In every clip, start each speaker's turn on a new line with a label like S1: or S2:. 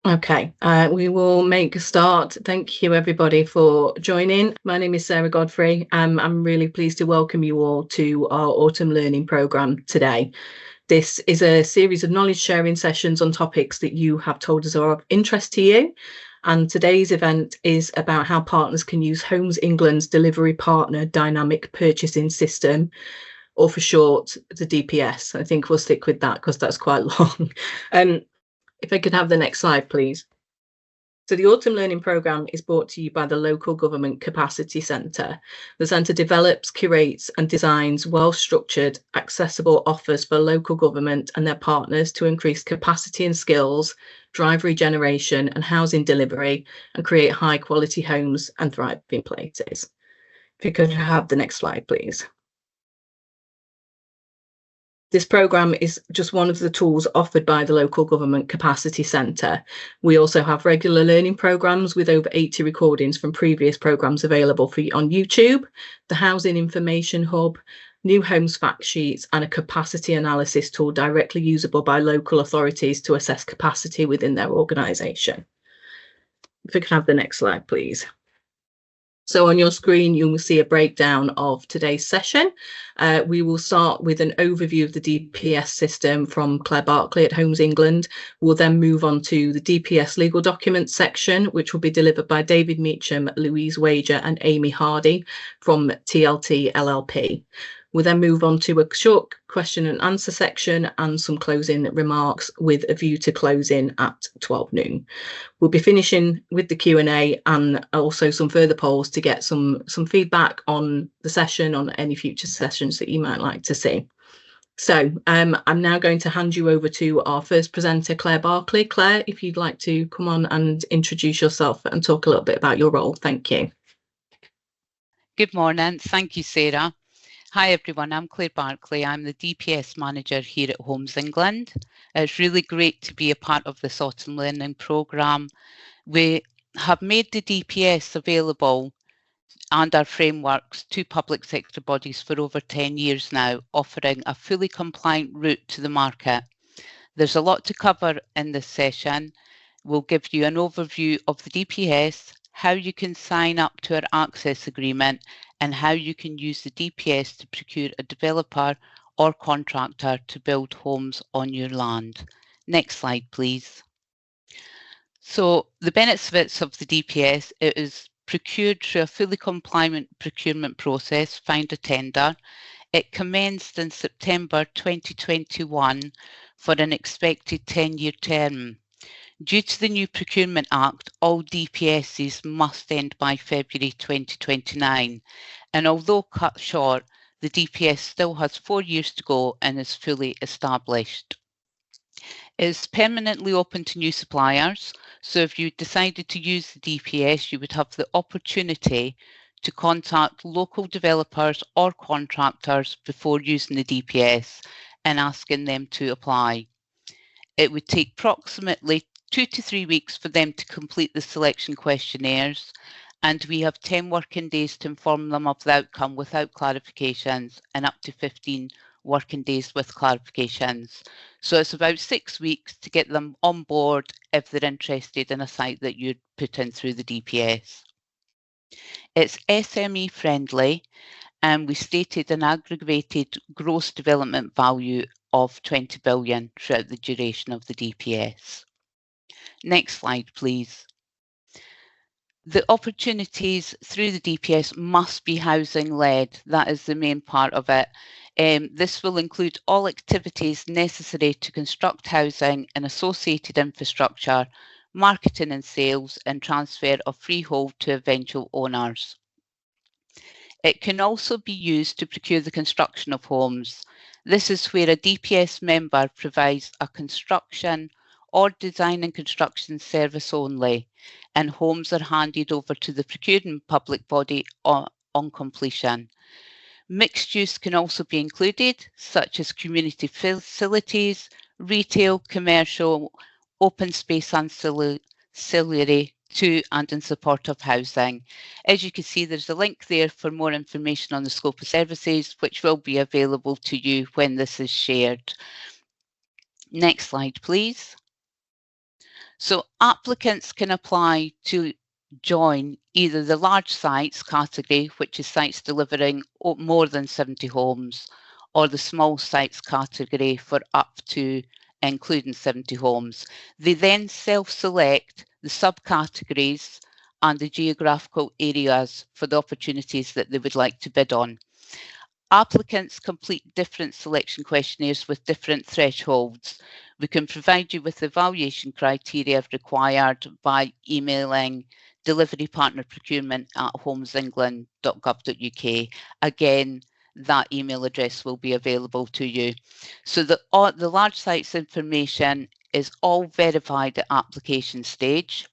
S1: Okay, we will make a start. Thank you everybody for joining. My name is Sarah Godfrey. I'm really pleased to welcome you all to our autumn learning programme today. This is a series of knowledge sharing sessions on topics that you have told us are of interest to you. And today's event is about how partners can use Homes England's Delivery Partner Dynamic Purchasing System, or for short, the DPS. I think we'll stick with that because that's quite long. If I could have the next slide, please. So the Autumn Learning Programme is brought to you by the Local Government Capacity Centre. The centre develops, curates and designs well-structured, accessible offers for local government and their partners to increase capacity and skills, drive regeneration and housing delivery, and create high-quality homes and thriving places. If you could have the next slide, please. This programme is just one of the tools offered by the Local Government Capacity Centre. We also have regular learning programmes with over 80 recordings from previous programmes available for you on YouTube, the Housing Information Hub, new homes fact sheets, and a capacity analysis tool directly usable by local authorities to assess capacity within their organisation. If we could have the next slide, please. So on your screen, you will see a breakdown of today's session. We will start with an overview of the DPS system from Claire Barclay at Homes England. We'll then move on to the DPS legal documents section, which will be delivered by David Meacham, Louise Wager and Amy Hardy from TLT LLP. We'll then move on to a short question and answer section and some closing remarks with a view to closing at 12 noon. We'll be finishing with the Q&A and also some further polls to get some feedback on the session, on any future sessions that you might like to see. So I'm now going to hand you over to our first presenter, Claire Barclay. Claire, if you'd like to come on and introduce yourself and talk a little bit about your role. Thank you.
S2: Good morning. Thank you, Sarah. Hi everyone, I'm Claire Barclay. I'm the DPS manager here at Homes England. It's really great to be a part of this autumn learning programme. We have made the DPS available and our frameworks to public sector bodies for over 10 years now, offering a fully compliant route to the market. There's a lot to cover in this session. We'll give you an overview of the DPS, how you can sign up to our access agreement, and how you can use the DPS to procure a developer or contractor to build homes on your land. Next slide, please. So the benefits of the DPS, it is procured through a fully compliant procurement process, find a tender. It commenced in September 2021 for an expected 10-year term. Due to the new Procurement Act, all DPSs must end by February 2029, and although cut short, the DPS still has 4 years to go and is fully established. It is permanently open to new suppliers, so if you decided to use the DPS, you would have the opportunity to contact local developers or contractors before using the DPS and asking them to apply. It would take approximately 2 to 3 weeks for them to complete the selection questionnaires, and we have 10 working days to inform them of the outcome without clarifications and up to 15 working days with clarifications. So it's about 6 weeks to get them on board if they're interested in a site that you'd put in through the DPS. It's SME friendly, and we stated an aggregated gross development value of 20 billion throughout the duration of the DPS. Next slide, please. The opportunities through the DPS must be housing led. That is the main part of it. This will include all activities necessary to construct housing and associated infrastructure, marketing and sales, and transfer of freehold to eventual owners. It can also be used to procure the construction of homes. This is where a DPS member provides a construction or design and construction service only, and homes are handed over to the procuring public body on completion. Mixed use can also be included, such as community facilities, retail, commercial, open space ancillary to and in support of housing. As you can see, there's a link there for more information on the scope of services, which will be available to you when this is shared. Next slide, please. So applicants can apply to join either the large sites category, which is sites delivering more than 70 homes, or the small sites category for up to including 70 homes. They then self-select the subcategories and the geographical areas for the opportunities that they would like to bid on. Applicants complete different selection questionnaires with different thresholds. We can provide you with the evaluation criteria required by emailing delivery partner procurement at homesengland.gov.uk. Again, that email address will be available to you. So the large sites information is all verified at application stage,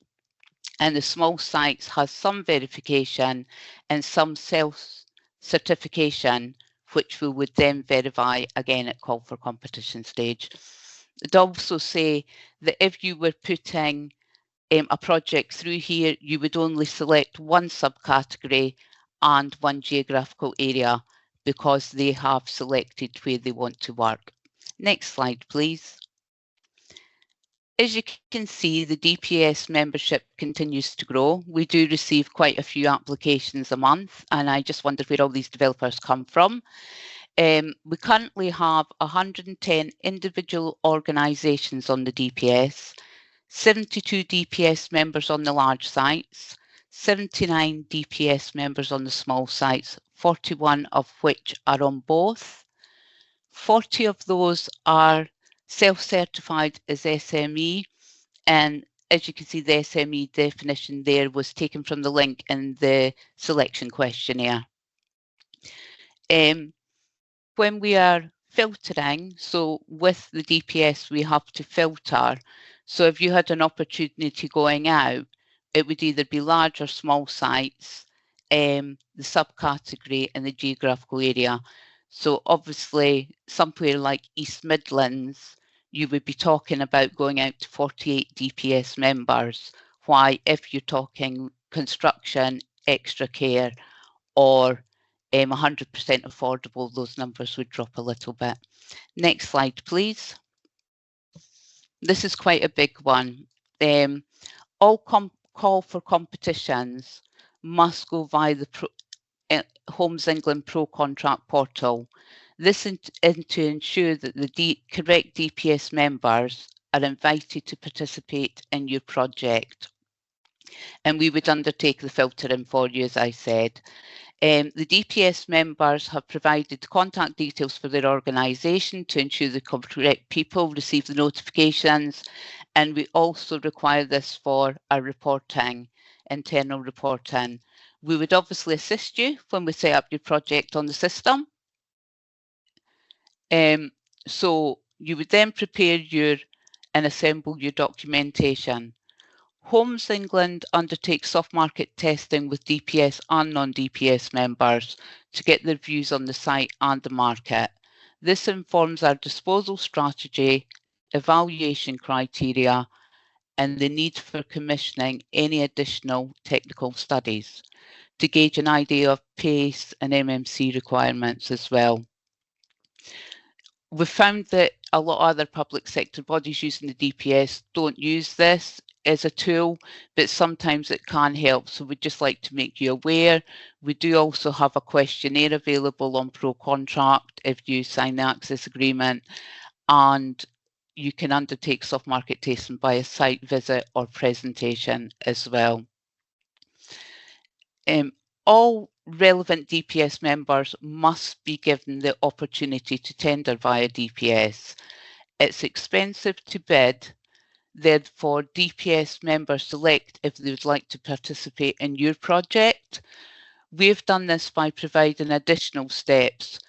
S2: and the small sites has some verification and some self-certification, which we would then verify again at call for competition stage. I'd also say that if you were putting a project through here, you would only select one subcategory and one geographical area because they have selected where they want to work. Next slide, please. As you can see, the DPS membership continues to grow. We do receive quite a few applications a month, and I just wondered where all these developers come from. We currently have 110 individual organisations on the DPS, 72 DPS members on the large sites, 79 DPS members on the small sites, 41 of which are on both. 40 of those are self-certified as SME, and as you can see, the SME definition there was taken from the link in the selection questionnaire. When we are filtering, so with the DPS we have to filter, so if you had an opportunity going out, it would either be large or small sites, the subcategory and the geographical area. So obviously somewhere like East Midlands, you would be talking about going out to 48 DPS members. Why, if you're talking construction, extra care, or 100% affordable, those numbers would drop a little bit. Next slide, please. This is quite a big one. All call for competitions must go via the Homes England Pro Contract portal. This is to ensure that the correct DPS members are invited to participate in your project. And we would undertake the filtering for you, as I said. The DPS members have provided contact details for their organisation to ensure the correct people receive the notifications, and we also require this for our reporting, internal reporting. We would obviously assist you when we set up your project on the system. So you would then prepare and assemble your documentation. Homes England undertakes soft market testing with DPS and non-DPS members to get their views on the site and the market. This informs our disposal strategy, evaluation criteria, and the need for commissioning any additional technical studies to gauge an idea of pace and MMC requirements as well. We've found that a lot of other public sector bodies using the DPS don't use this as a tool, but sometimes it can help. So we'd just like to make you aware. We do also have a questionnaire available on Pro Contract if you sign the access agreement, and you can undertake soft market testing by a site visit or presentation as well. All relevant DPS members must be given the opportunity to tender via DPS. It's expensive to bid, therefore DPS members select if they would like to participate in your project. We've done this by providing additional steps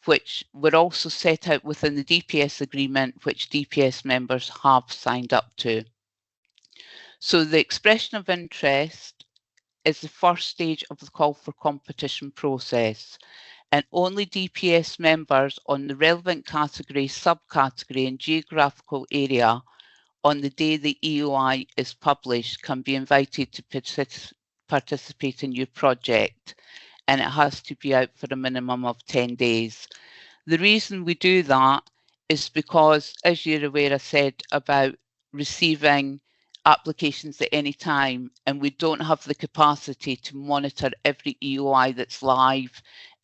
S2: which were also set out within the DPS agreement which DPS members have signed up to. So the expression of interest is the first stage of the call for competition process, and only DPS members on the relevant category, subcategory and geographical area on the day the EOI is published can be invited to participate in your project, and it has to be out for a minimum of 10 days. The reason we do that is because, as you're aware, I said about receiving applications at any time, and we don't have the capacity to monitor every EOI that's live.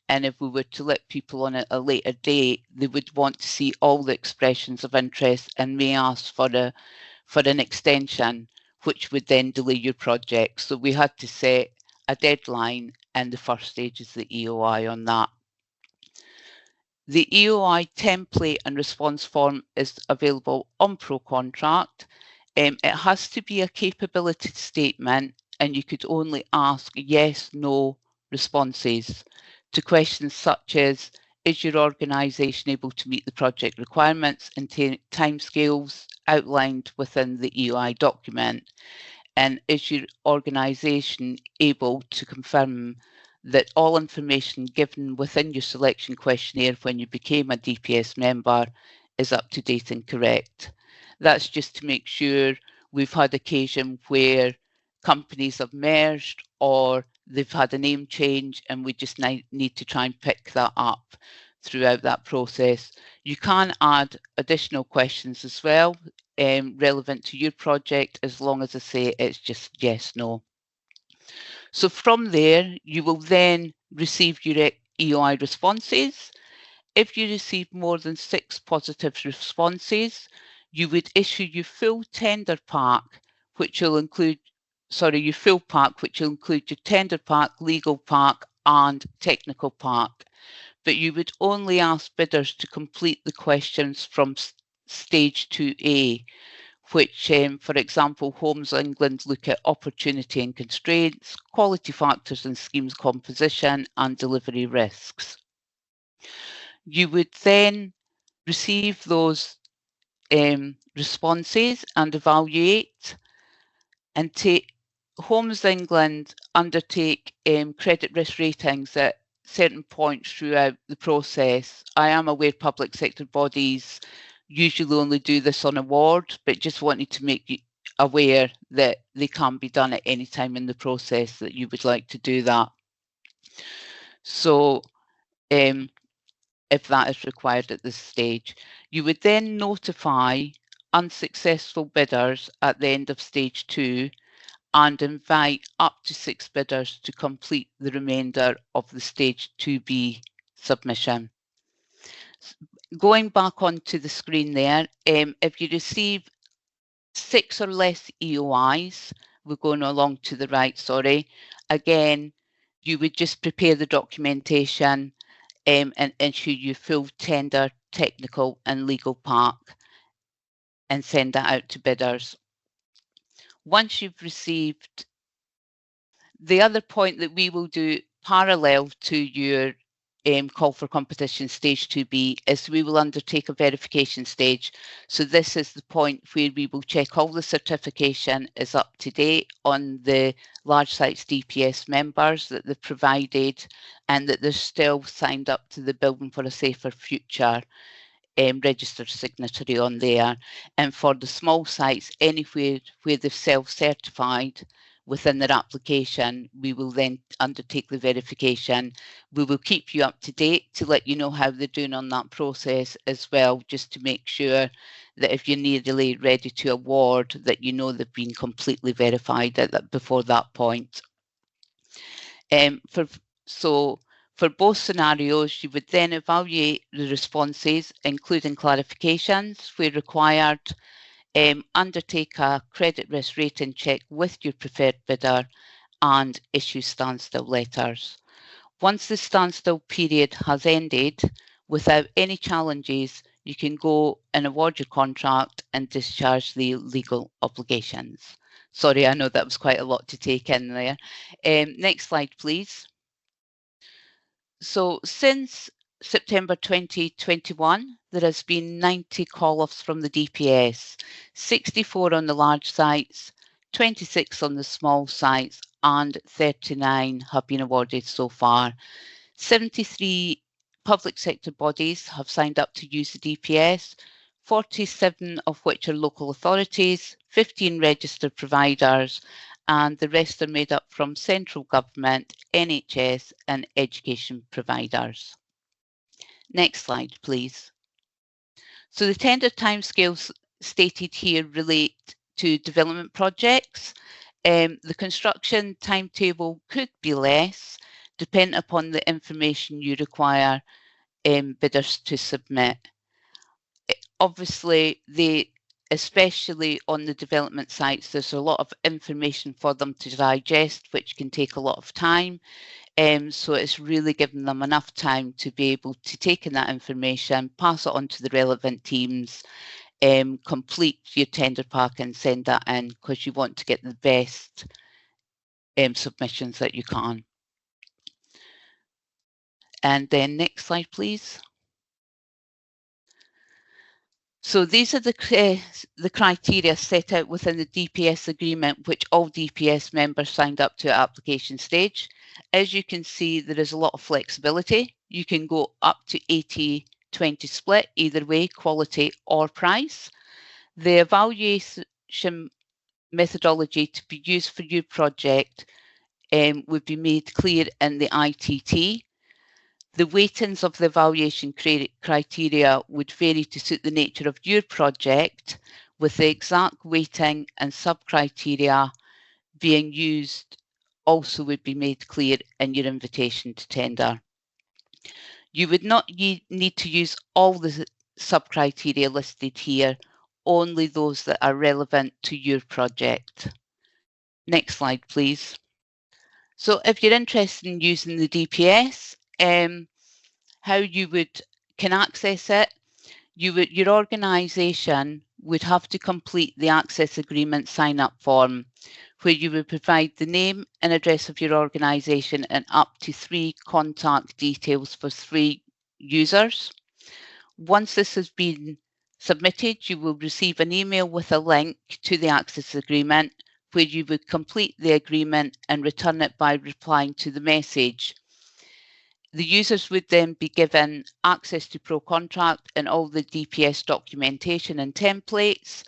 S2: And if we were to let people on at a later date, they would want to see all the expressions of interest and may ask for an extension, which would then delay your project. So we had to set a deadline, and the first stage is the EOI on that. The EOI template and response form is available on ProContract. It has to be a capability statement, and you could only ask yes, no responses to questions such as, is your organisation able to meet the project requirements and timescales outlined within the EOI document? And is your organisation able to confirm that all information given within your selection questionnaire when you became a DPS member is up to date and correct? That's just to make sure. We've had occasion where companies have merged or they've had a name change, and we just need to try and pick that up throughout that process. You can add additional questions as well, relevant to your project, as long as I say it's just yes, no. So from there, you will then receive your EOI responses. If you receive more than 6 positive responses, you would issue your full tender pack, which will include, your full pack, which will include your tender pack, legal pack, and technical pack. But you would only ask bidders to complete the questions from stage 2A, which, for example, Homes England look at opportunity and constraints, quality factors and schemes composition, and delivery risks. You would then receive those responses and evaluate, and Homes England undertake credit risk ratings at certain points throughout the process. I am aware public sector bodies usually only do this on award, but just wanted to make you aware that they can be done at any time in the process that you would like to do that. So if that is required at this stage, you would then notify unsuccessful bidders at the end of stage 2 and invite up to 6 bidders to complete the remainder of the stage 2B submission. Going back onto the screen there, if you receive 6 or less EOIs, we're going along to the right, sorry, again, you would just prepare the documentation and issue your full tender, technical and legal pack and send that out to bidders. Once you've received, the other point that we will do parallel to your call for competition stage 2B is we will undertake a verification stage. So this is the point where we will check all the certification is up to date on the large sites DPS members that they've provided, and that they're still signed up to the Building for a Safer Future registered signatory on there. And for the small sites, anywhere where they've self-certified within their application, we will then undertake the verification. We will keep you up to date to let you know how they're doing on that process as well, just to make sure that if you're nearly ready to award, that you know they've been completely verified before that point. For both scenarios, you would then evaluate the responses, including clarifications where required, undertake a credit risk rating check with your preferred bidder, and issue standstill letters. Once the standstill period has ended, without any challenges, you can go and award your contract and discharge the legal obligations. Sorry, I know that was quite a lot to take in there. Next slide, please. So since September 2021, there has been 90 call-offs from the DPS, 64 on the large sites, 26 on the small sites, and 39 have been awarded so far. 73 public sector bodies have signed up to use the DPS, 47 of which are local authorities, 15 registered providers, and the rest are made up from central government, NHS and education providers. Next slide, please. So the tender timescales stated here relate to development projects. The construction timetable could be less, depending upon the information you require bidders to submit. Obviously, especially on the development sites, there's a lot of information for them to digest, which can take a lot of time. So it's really giving them enough time to be able to take in that information, pass it on to the relevant teams, complete your tender pack and send that in, because you want to get the best submissions that you can. And then next slide, please. So these are the criteria set out within the DPS agreement, which all DPS members signed up to at application stage. As you can see, there is a lot of flexibility. You can go up to 80-20 split, either way, quality or price. The evaluation methodology to be used for your project would be made clear in the ITT. The weightings of the evaluation criteria would vary to suit the nature of your project, with the exact weighting and sub-criteria being used also would be made clear in your invitation to tender. You would not need to use all the sub-criteria listed here, only those that are relevant to your project. Next slide, please. So if you're interested in using the DPS, how you can access it, your organisation would have to complete the access agreement sign-up form, where you would provide the name and address of your organisation and up to 3 contact details for 3 users. Once this has been submitted, you will receive an email with a link to the access agreement, where you would complete the agreement and return it by replying to the message. The users would then be given access to ProContract and all the DPS documentation and templates.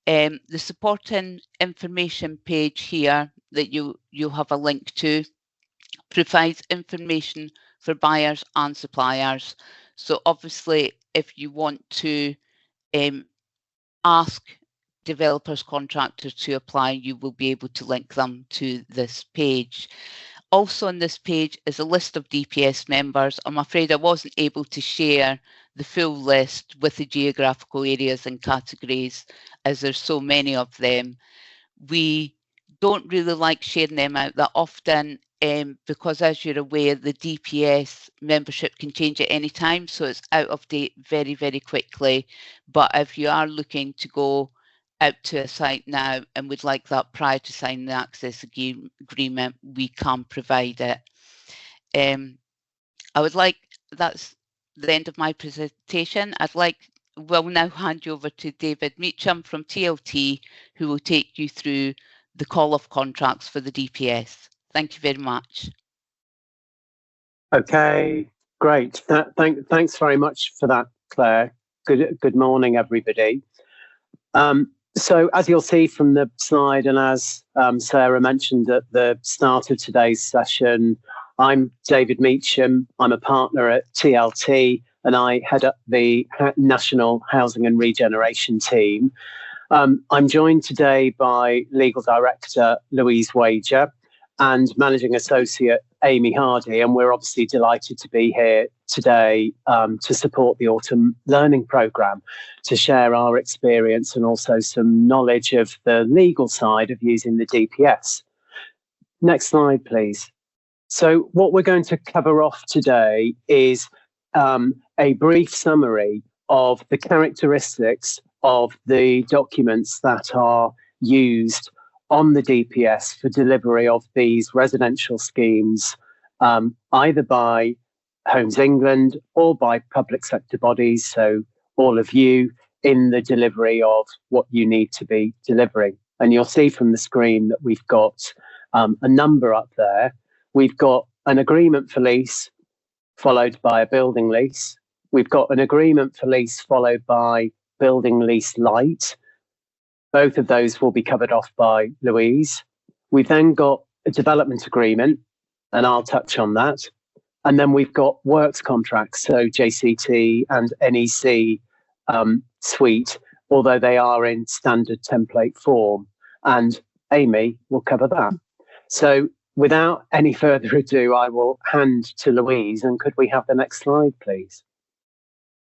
S2: The supporting information page here that you'll have a link to provides information for buyers and suppliers. So obviously, if you want to ask developers, contractors to apply, you will be able to link them to this page. Also on this page is a list of DPS members. I'm afraid I wasn't able to share the full list with the geographical areas and categories, as there's so many of them. We don't really like sharing them out that often because, as you're aware, the DPS membership can change at any time, so it's out of date very, very quickly. But if you are looking to go out to a site now and would like that prior to signing the access agreement, we can provide it. That's the end of my presentation. We'll now hand you over to David Meacham from TLT, who will take you through the call-off contracts for the DPS. Thank you very much.
S3: Okay, great. Thanks very much for that, Claire. Good morning, everybody. So as you'll see from the slide, and as Sarah mentioned at the start of today's session, I'm David Meacham. I'm a partner at TLT, and I head up the National Housing and Regeneration team. I'm joined today by Legal Director Louise Wager and Managing Associate Amy Hardy, and we're obviously delighted to be here today to support the Autumn Learning Programme, to share our experience and also some knowledge of the legal side of using the DPS. Next slide, please. So what we're going to cover off today is a brief summary of the characteristics of the documents that are used on the DPS for delivery of these residential schemes, either by Homes England or by public sector bodies, so all of you, in the delivery of what you need to be delivering. And you'll see from the screen that we've got a number up there. We've got an agreement for lease followed by a building lease. We've got an agreement for lease followed by building lease light. Both of those will be covered off by Louise. We've then got a development agreement, and I'll touch on that. And then we've got works contracts, so JCT and NEC suite, although they are in standard template form. And Amy will cover that. So without any further ado, I will hand to Louise. And could we have the next slide, please?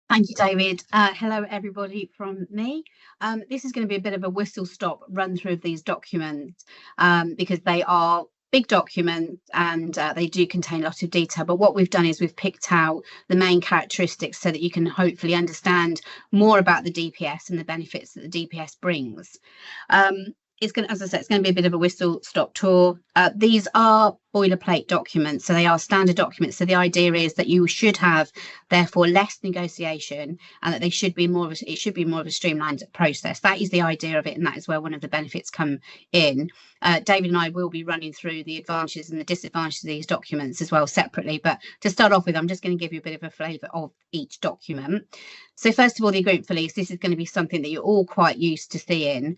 S4: Thank you, David. Hello, everybody from me. This is going to be a bit of a whistle-stop run through of these documents because they are big documents and they do contain a lot of detail. But what we've done is we've picked out the main characteristics so that you can hopefully understand more about the DPS and the benefits that the DPS brings. It's going to, as I said, it's going to be a bit of a whistle-stop tour. These are boilerplate documents, so they are standard documents. So the idea is that you should have, therefore, less negotiation, and that they should be more of a, it should be more of a streamlined process. That is the idea of it, and that is where one of the benefits come in. David and I will be running through the advantages and the disadvantages of these documents as well separately. But to start off with, I'm just going to give you a bit of a flavour of each document. So first of all, the agreement for lease. This is going to be something that you're all quite used to seeing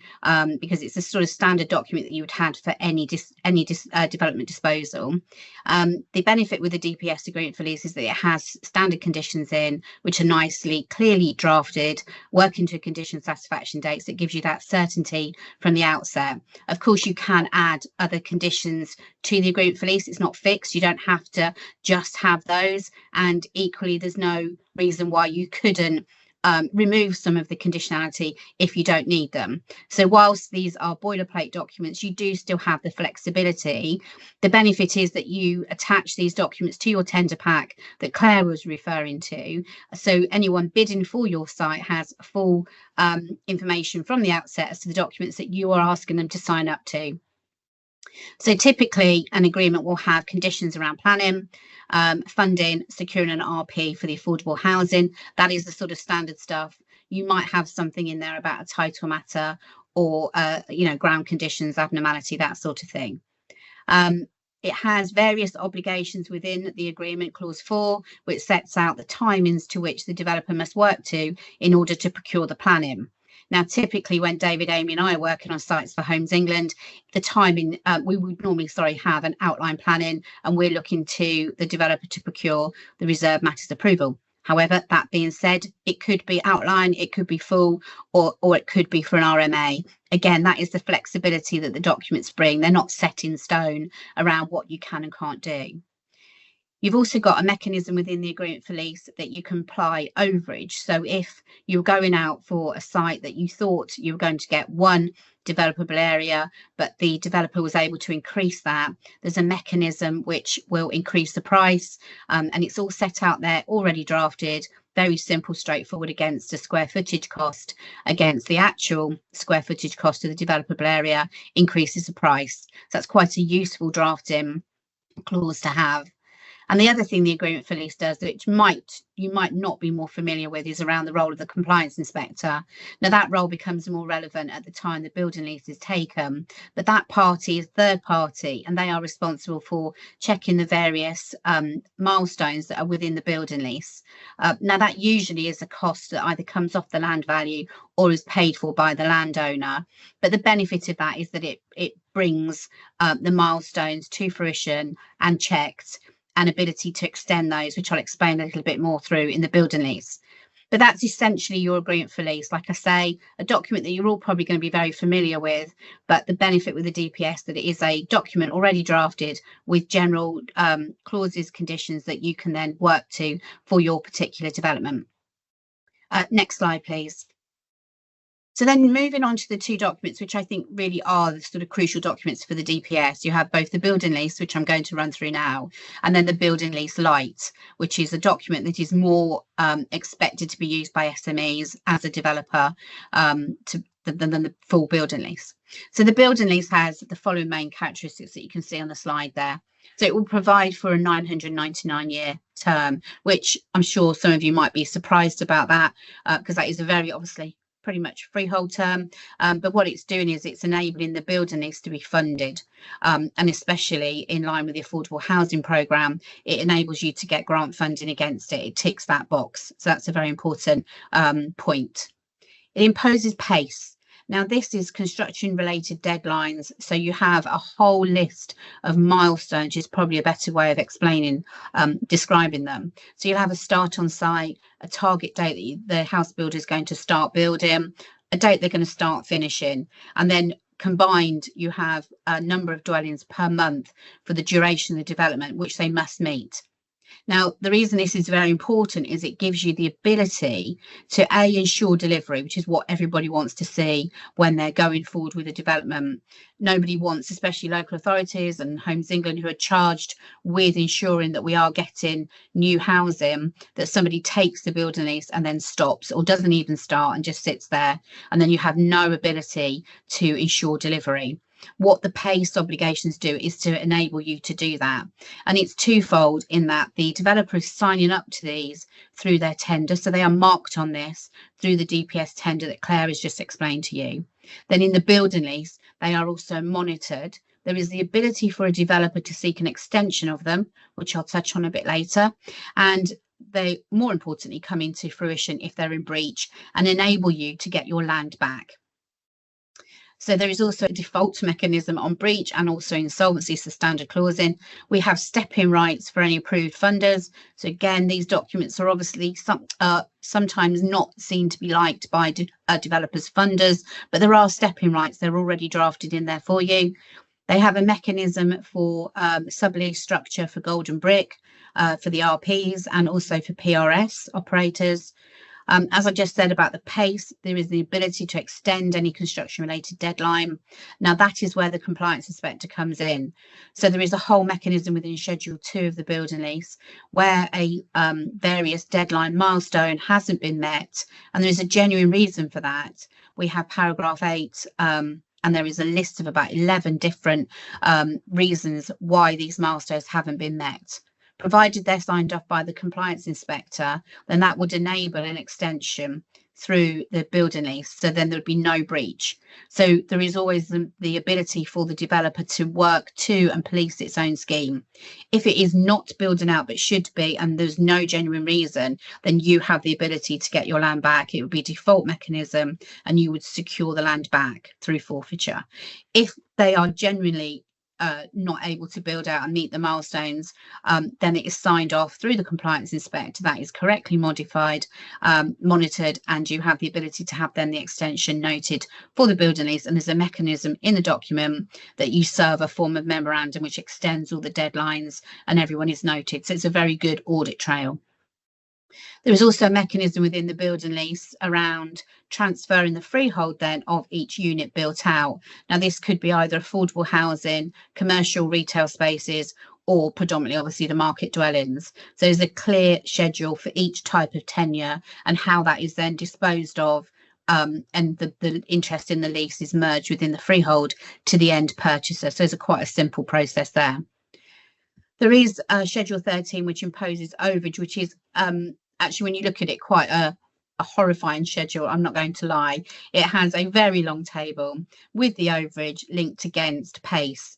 S4: because it's a sort of standard document that you would have for any development disposal. The benefit with the DPS agreement for lease is that it has standard conditions in, which are nicely, clearly drafted, working to condition satisfaction dates. It gives you that certainty from the outset. Of course, you can add other conditions to the agreement for lease. It's not fixed. You don't have to just have those. And equally, there's no reason why you couldn't remove some of the conditionality if you don't need them. So whilst these are boilerplate documents, you do still have the flexibility. The benefit is that you attach these documents to your tender pack that Claire was referring to. So anyone bidding for your site has full information from the outset as to the documents that you are asking them to sign up to. So typically an agreement will have conditions around planning, funding, securing an RP for the affordable housing. That is the sort of standard stuff. You might have something in there about a title matter or, ground conditions, abnormality, that sort of thing. It has various obligations within the agreement, clause 4, which sets out the timings to which the developer must work to in order to procure the planning. Now, typically when David, Amy and I are working on sites for Homes England, the timing, we would normally, have an outline planning and we're looking to the developer to procure the reserved matters approval. However, that being said, it could be outline, it could be full, or it could be for an RMA. Again, that is the flexibility that the documents bring. They're not set in stone around what you can and can't do. You've also got a mechanism within the agreement for lease that you can apply overage. So if you're going out for a site that you thought you were going to get one developable area, but the developer was able to increase that, there's a mechanism which will increase the price. And it's all set out there, already drafted, very simple, straightforward, against a square footage cost, against the actual square footage cost of the developable area, increases the price. So that's quite a useful drafting clause to have. And the other thing the agreement for lease does, which you might not be more familiar with, is around the role of the compliance inspector. Now that role becomes more relevant at the time the building lease is taken, but that party is third party and they are responsible for checking the various milestones that are within the building lease. Now that usually is a cost that either comes off the land value or is paid for by the landowner. But the benefit of that is that it brings the milestones to fruition and checked, and ability to extend those, which I'll explain a little bit more through in the building lease. But that's essentially your agreement for lease. Like I say, a document that you're all probably going to be very familiar with, but the benefit with the DPS that it is a document already drafted with general clauses, conditions that you can then work to for your particular development. Next slide, please. So then moving on to the two documents, which I think really are the sort of crucial documents for the DPS. You have both the building lease, which I'm going to run through now, and then the building lease light, which is a document that is more expected to be used by SMEs as a developer than the full building lease. So the building lease has the following main characteristics that you can see on the slide there. So it will provide for a 999-year term, which I'm sure some of you might be surprised about that, because that is a very obviously pretty much freehold term, but what it's doing is it's enabling the building lease to be funded, and especially in line with the affordable housing programme, it enables you to get grant funding against it. It ticks that box, so that's a very important point. It imposes pace. Now this is construction related deadlines, so you have a whole list of milestones, which is probably a better way of describing them. So you'll have a start on site, a target date that the house builder is going to start building, a date they're going to start finishing, and then combined you have a number of dwellings per month for the duration of the development which they must meet. Now, the reason this is very important is it gives you the ability to ensure delivery, which is what everybody wants to see when they're going forward with a development. Nobody wants, especially local authorities and Homes England, who are charged with ensuring that we are getting new housing, that somebody takes the building lease and then stops or doesn't even start and just sits there, and then you have no ability to ensure delivery. What the PACE obligations do is to enable you to do that. And it's twofold in that the developer is signing up to these through their tender. So they are marked on this through the DPS tender that Claire has just explained to you. Then in the building lease, they are also monitored. There is the ability for a developer to seek an extension of them, which I'll touch on a bit later. And they, more importantly, come into fruition if they're in breach and enable you to get your land back. So there is also a default mechanism on breach and also insolvency, so standard clausing. We have step-in rights for any approved funders. So again, these documents are obviously sometimes not seen to be liked by developers' funders, but there are step-in rights. They're already drafted in there for you. They have a mechanism for sublease structure for golden brick, for the RPs and also for PRS operators. As I just said about the PACE, there is the ability to extend any construction related deadline. Now that is where the compliance inspector comes in. So there is a whole mechanism within Schedule 2 of the building lease where a various deadline milestone hasn't been met, and there is a genuine reason for that. We have paragraph 8 and there is a list of about 11 different reasons why these milestones haven't been met. Provided they're signed off by the compliance inspector, then that would enable an extension through the building lease. So then there would be no breach. So there is always the ability for the developer to work to and police its own scheme. If it is not building out but should be, and there's no genuine reason, then you have the ability to get your land back. It would be a default mechanism and you would secure the land back through forfeiture. If they are genuinely not able to build out and meet the milestones, then it is signed off through the compliance inspector. That is correctly modified, monitored, and you have the ability to have then the extension noted for the building lease. And there's a mechanism in the document that you serve a form of memorandum which extends all the deadlines and everyone is noted. So it's a very good audit trail. There is also a mechanism within the building lease around transferring the freehold then of each unit built out. Now this could be either affordable housing, commercial retail spaces, or predominantly obviously the market dwellings. So there's a clear schedule for each type of tenure and how that is then disposed of, and the interest in the lease is merged within the freehold to the end purchaser. So it's quite a simple process there. There is Schedule 13, which imposes overage, which is actually, when you look at it, quite a horrifying schedule. I'm not going to lie. It has a very long table with the overage linked against PACE.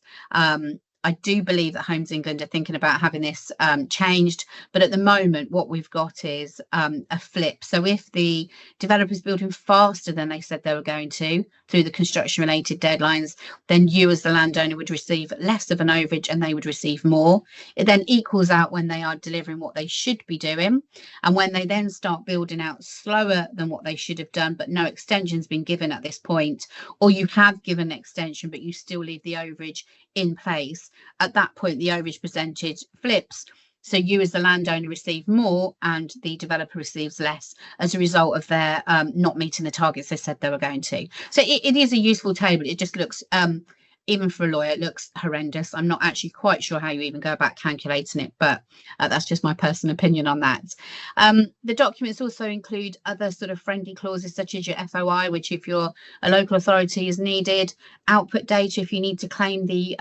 S4: I do believe that Homes England are thinking about having this changed, but at the moment what we've got is a flip. So if the developer's building faster than they said they were going to through the construction related deadlines, then you as the landowner would receive less of an overage and they would receive more. It then equals out when they are delivering what they should be doing, and when they then start building out slower than what they should have done, but no extension's been given at this point, or you have given an extension but you still leave the overage in place, at that point the overage percentage flips. So you as the landowner receive more and the developer receives less as a result of their not meeting the targets they said they were going to. So it is a useful table. It just looks, even for a lawyer, it looks horrendous. I'm not actually quite sure how you even go about calculating it, but that's just my personal opinion on that. The documents also include other sort of friendly clauses such as your FOI, which if your a local authority is needed, output data if you need to claim the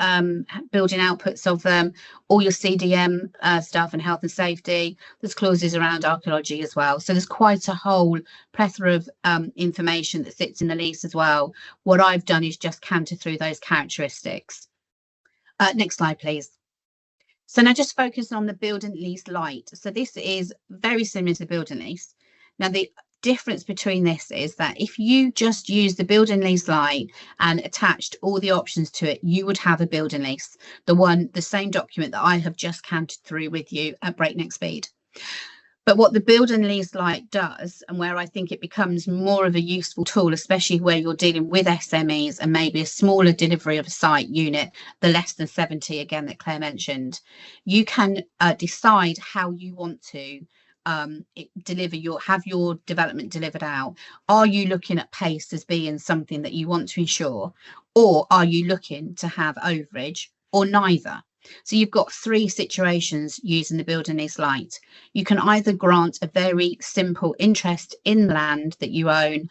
S4: building outputs of them, all your CDM stuff and health and safety. There's clauses around archaeology as well. So there's quite a whole plethora of information that sits in the lease as well. What I've done is just canter through those characteristics. Next slide, please. So now just focus on the building lease light. So this is very similar to building lease. Now the difference between this is that if you just use the building lease light and attached all the options to it, you would have a building lease, the same document that I have just cantered through with you at breakneck speed. But what the build and lease light does, and where I think it becomes more of a useful tool, especially where you're dealing with SMEs and maybe a smaller delivery of a site unit, the less than 70 again that Claire mentioned, you can decide how you want to have your development delivered out. Are you looking at pace as being something that you want to ensure, or are you looking to have overage, or neither? So you've got three situations using the build and lease light. You can either grant a very simple interest in land that you own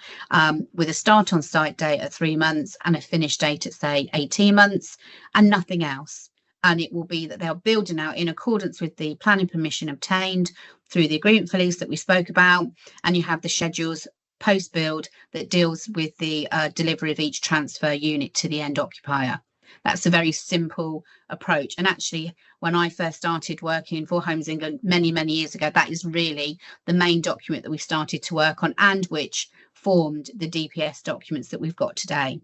S4: with a start on site date at 3 months and a finish date at, say, 18 months and nothing else. And it will be that they're building out in accordance with the planning permission obtained through the agreement for lease that we spoke about. And you have the schedules post-build that deals with the delivery of each transfer unit to the end occupier. That's a very simple approach. And actually, when I first started working for Homes England many, many years ago, that is really the main document that we started to work on and which formed the DPS documents that we've got today.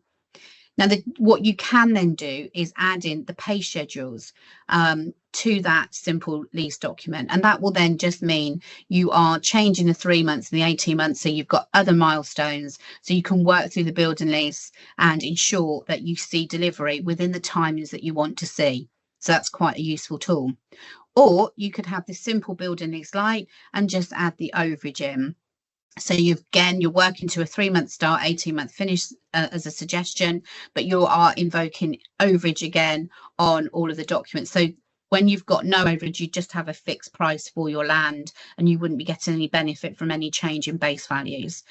S4: Now, what you can then do is add in the pay schedules to that simple lease document. And that will then just mean you are changing the 3 months and the 18 months. So you've got other milestones. So you can work through the build and lease and ensure that you see delivery within the timings that you want to see. So that's quite a useful tool. Or you could have this simple build and lease light and just add the overage in. So you're working to a 3-month start, 18-month finish as a suggestion, but you are invoking overage again on all of the documents. So when you've got no overage, you just have a fixed price for your land and you wouldn't be getting any benefit from any change in base values.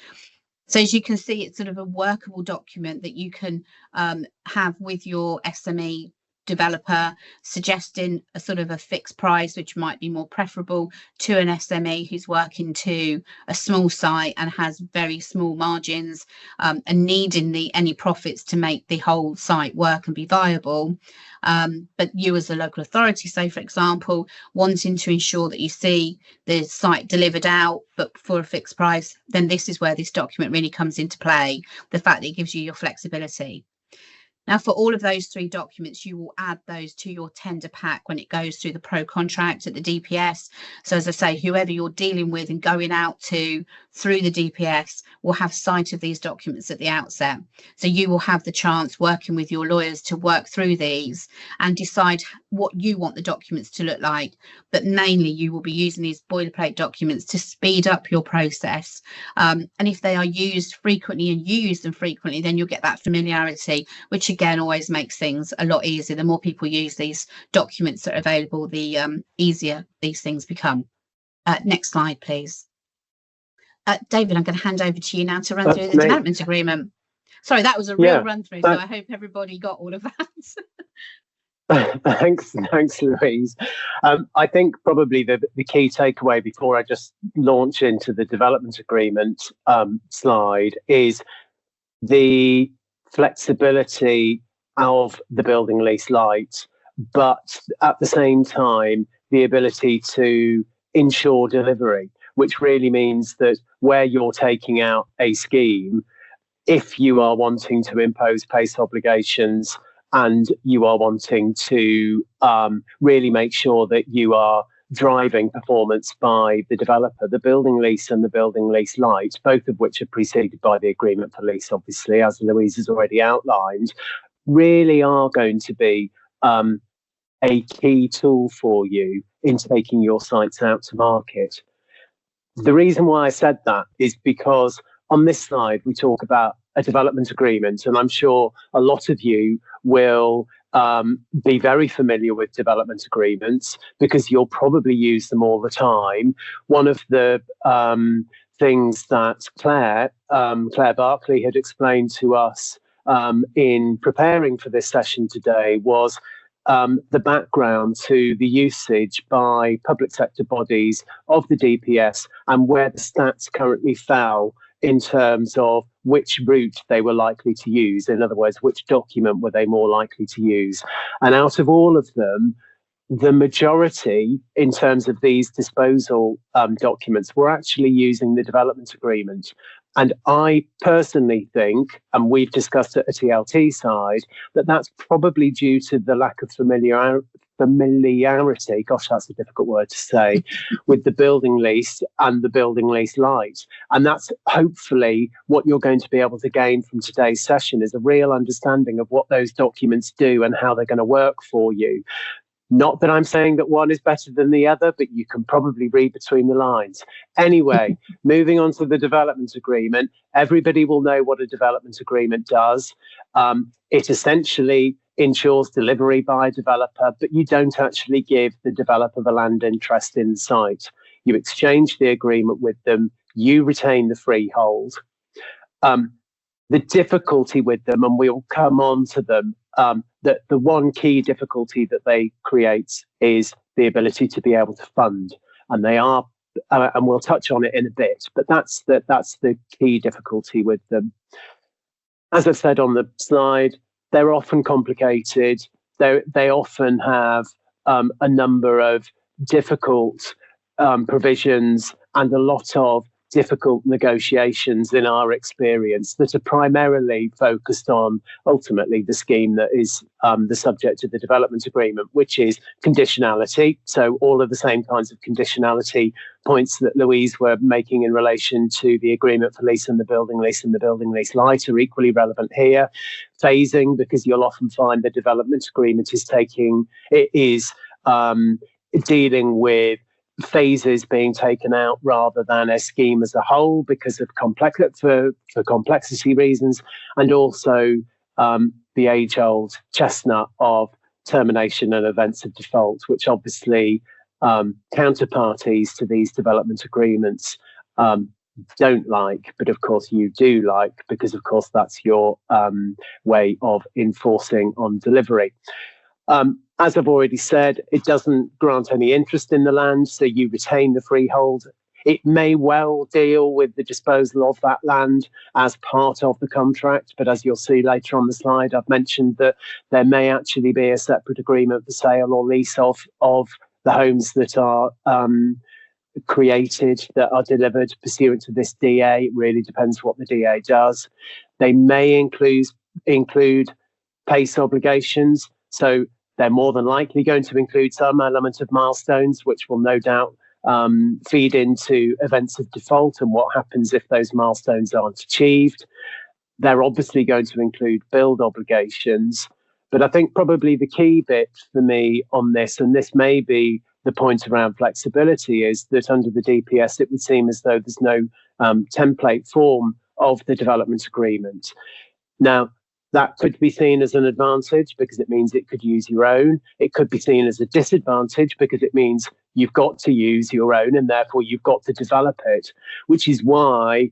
S4: So as you can see, it's sort of a workable document that you can have with your SME developer, suggesting a sort of a fixed price, which might be more preferable to an SME who's working to a small site and has very small margins and needing any profits to make the whole site work and be viable. But you as a local authority, say, for example, wanting to ensure that you see the site delivered out, but for a fixed price, then this is where this document really comes into play, the fact that it gives you your flexibility. Now, for all of those three documents, you will add those to your tender pack when it goes through the pro contract at the DPS. So as I say, whoever you're dealing with and going out to through the DPS will have sight of these documents at the outset. So you will have the chance, working with your lawyers, to work through these and decide what you want the documents to look like. But mainly you will be using these boilerplate documents to speed up your process. And if they are used frequently and you use them frequently, then you'll get that familiarity, which again always makes things a lot easier. The more people use these documents that are available, the easier these things become. Next slide, please. David, I'm going to hand over to you now to run through the development agreement. Sorry, that was a real run through, so I hope everybody got all of that.
S3: Thanks, Louise. I think probably the key takeaway before I just launch into the development agreement slide is the flexibility of the building lease light, but at the same time, the ability to ensure delivery, which really means that where you're taking out a scheme, if you are wanting to impose pace obligations and you are wanting to really make sure that you are driving performance by the developer, the building lease and the building lease light, both of which are preceded by the agreement for lease, obviously, as Louise has already outlined, really are going to be a key tool for you in taking your sites out to market. The reason why I said that is because on this slide, we talk about a development agreement, and I'm sure a lot of you will be very familiar with development agreements because you'll probably use them all the time. One of the things that Claire Barkley had explained to us in preparing for this session today was the background to the usage by public sector bodies of the DPS and where the stats currently fell in terms of which route they were likely to use. In other words, which document were they more likely to use? And out of all of them, the majority, in terms of these disposal documents, were actually using the development agreement. And I personally think, and we've discussed it at TLT side, that that's probably due to the lack of familiarity, gosh, that's a difficult word to say, with the building lease and the building lease light. And that's hopefully what you're going to be able to gain from today's session, is a real understanding of what those documents do and how they're going to work for you. Not that I'm saying that one is better than the other, but you can probably read between the lines. Anyway, moving on to the development agreement, everybody will know what a development agreement does. It essentially ensures delivery by a developer, but you don't actually give the developer the land interest in the site. You exchange the agreement with them, you retain the freehold. The difficulty with them, and we'll come on to them, that the one key difficulty that they create is the ability to be able to fund, and they are, and we'll touch on it in a bit. But that's the key difficulty with them. As I said on the slide, they're often complicated. They often have a number of difficult provisions and a lot of difficult negotiations in our experience that are primarily focused on ultimately the scheme that is the subject of the development agreement, which is conditionality. So all of the same kinds of conditionality points that Louise were making in relation to the agreement for lease and the building lease and the building lease light are equally relevant here. Phasing, because you'll often find the development agreement is dealing with phases being taken out rather than a scheme as a whole because of for complexity reasons, and also the age-old chestnut of termination and events of default, which obviously counterparties to these development agreements don't like, but of course you do like, because of course that's your way of enforcing on delivery. As I've already said, it doesn't grant any interest in the land, so you retain the freehold. It may well deal with the disposal of that land as part of the contract, but as you'll see later on the slide, I've mentioned that there may actually be a separate agreement for sale or lease of the homes that are created, that are delivered pursuant to this DA. It really depends what the DA does. They may include PACE obligations, so they're more than likely going to include some element of milestones, which will no doubt feed into events of default and what happens if those milestones aren't achieved. They're obviously going to include build obligations. But I think probably the key bit for me on this, and this may be the point around flexibility, is that under the DPS, it would seem as though there's no template form of the development agreement. Now, that could be seen as an advantage because it means it could use your own. It could be seen as a disadvantage because it means you've got to use your own and therefore you've got to develop it, which is why,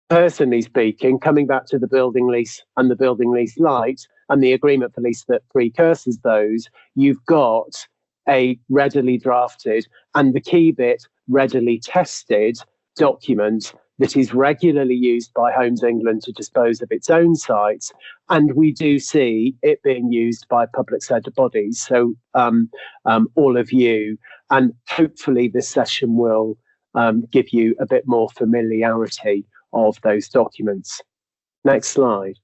S3: personally speaking, coming back to the building lease and the building lease light and the agreement for lease that precurses those, you've got a readily drafted and the key bit, readily tested document that is regularly used by Homes England to dispose of its own sites. And we do see it being used by public sector bodies. So all of you, and hopefully this session will give you a bit more familiarity of those documents. Next slide.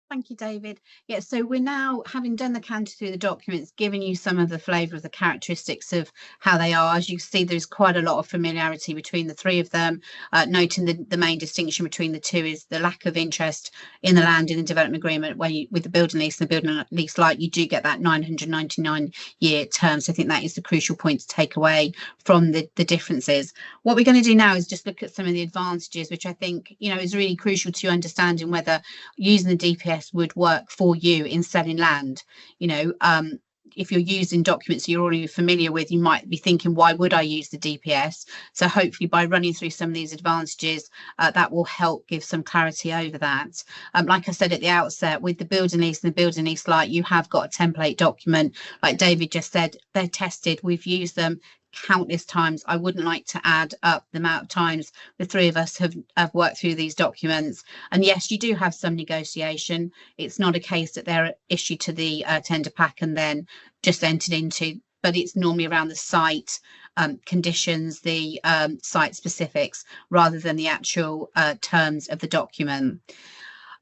S4: Thank you, David. Yeah, so we're now, having done the canter through the documents, giving you some of the flavour of the characteristics of how they are. As you see, there's quite a lot of familiarity between the three of them. Noting the main distinction between the two is the lack of interest in the land in the development agreement, where with the building lease and the building lease light, you do get that 999-year term. So I think that is the crucial point to take away from the differences. What we're going to do now is just look at some of the advantages, which I think, is really crucial to understanding whether using the DPS would work for you in selling land. If you're using documents you're already familiar with, you might be thinking, why would I use the DPS? So hopefully by running through some of these advantages, that will help give some clarity over that. Like I said at the outset, with the building lease and the building lease light, you have got a template document. Like David just said, they're tested, we've used them countless times. I wouldn't like to add up the amount of times the three of us have worked through these documents. And yes, you do have some negotiation. It's not a case that they're issued to the tender pack and then just entered into, but it's normally around the site conditions, the site specifics, rather than the actual terms of the document.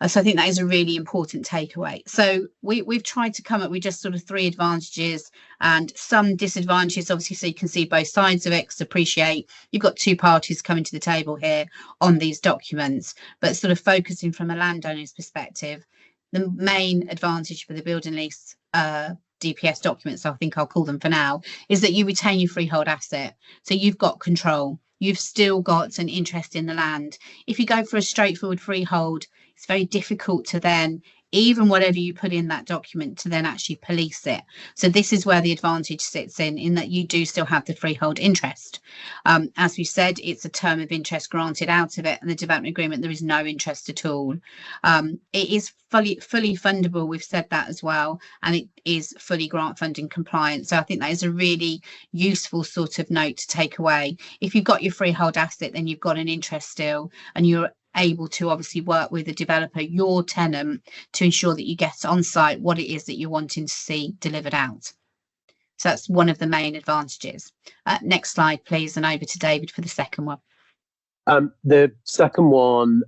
S4: So I think that is a really important takeaway. So we've tried to come up with just sort of 3 advantages and some disadvantages, obviously, so you can see both sides of it. 'Cause appreciate you've got 2 parties coming to the table here on these documents, but sort of focusing from a landowner's perspective, the main advantage for the building lease DPS documents, I think I'll call them for now, is that you retain your freehold asset. So you've got control. You've still got an interest in the land. If you go for a straightforward freehold, it's very difficult to then, even whatever you put in that document, to then actually police it. So this is where the advantage sits in that you do still have the freehold interest. As we said, it's a term of interest granted out of it, and the development agreement, there is no interest at all. It is fully fundable. We've said that as well, and it is fully grant funding compliant. So I think that is a really useful sort of note to take away. If you've got your freehold asset, then you've got an interest still, and you're able to obviously work with the developer, your tenant, to ensure that you get on site what it is that you're wanting to see delivered out. So that's one of the main advantages. Next slide, please, and over to David for the second one.
S3: The second one,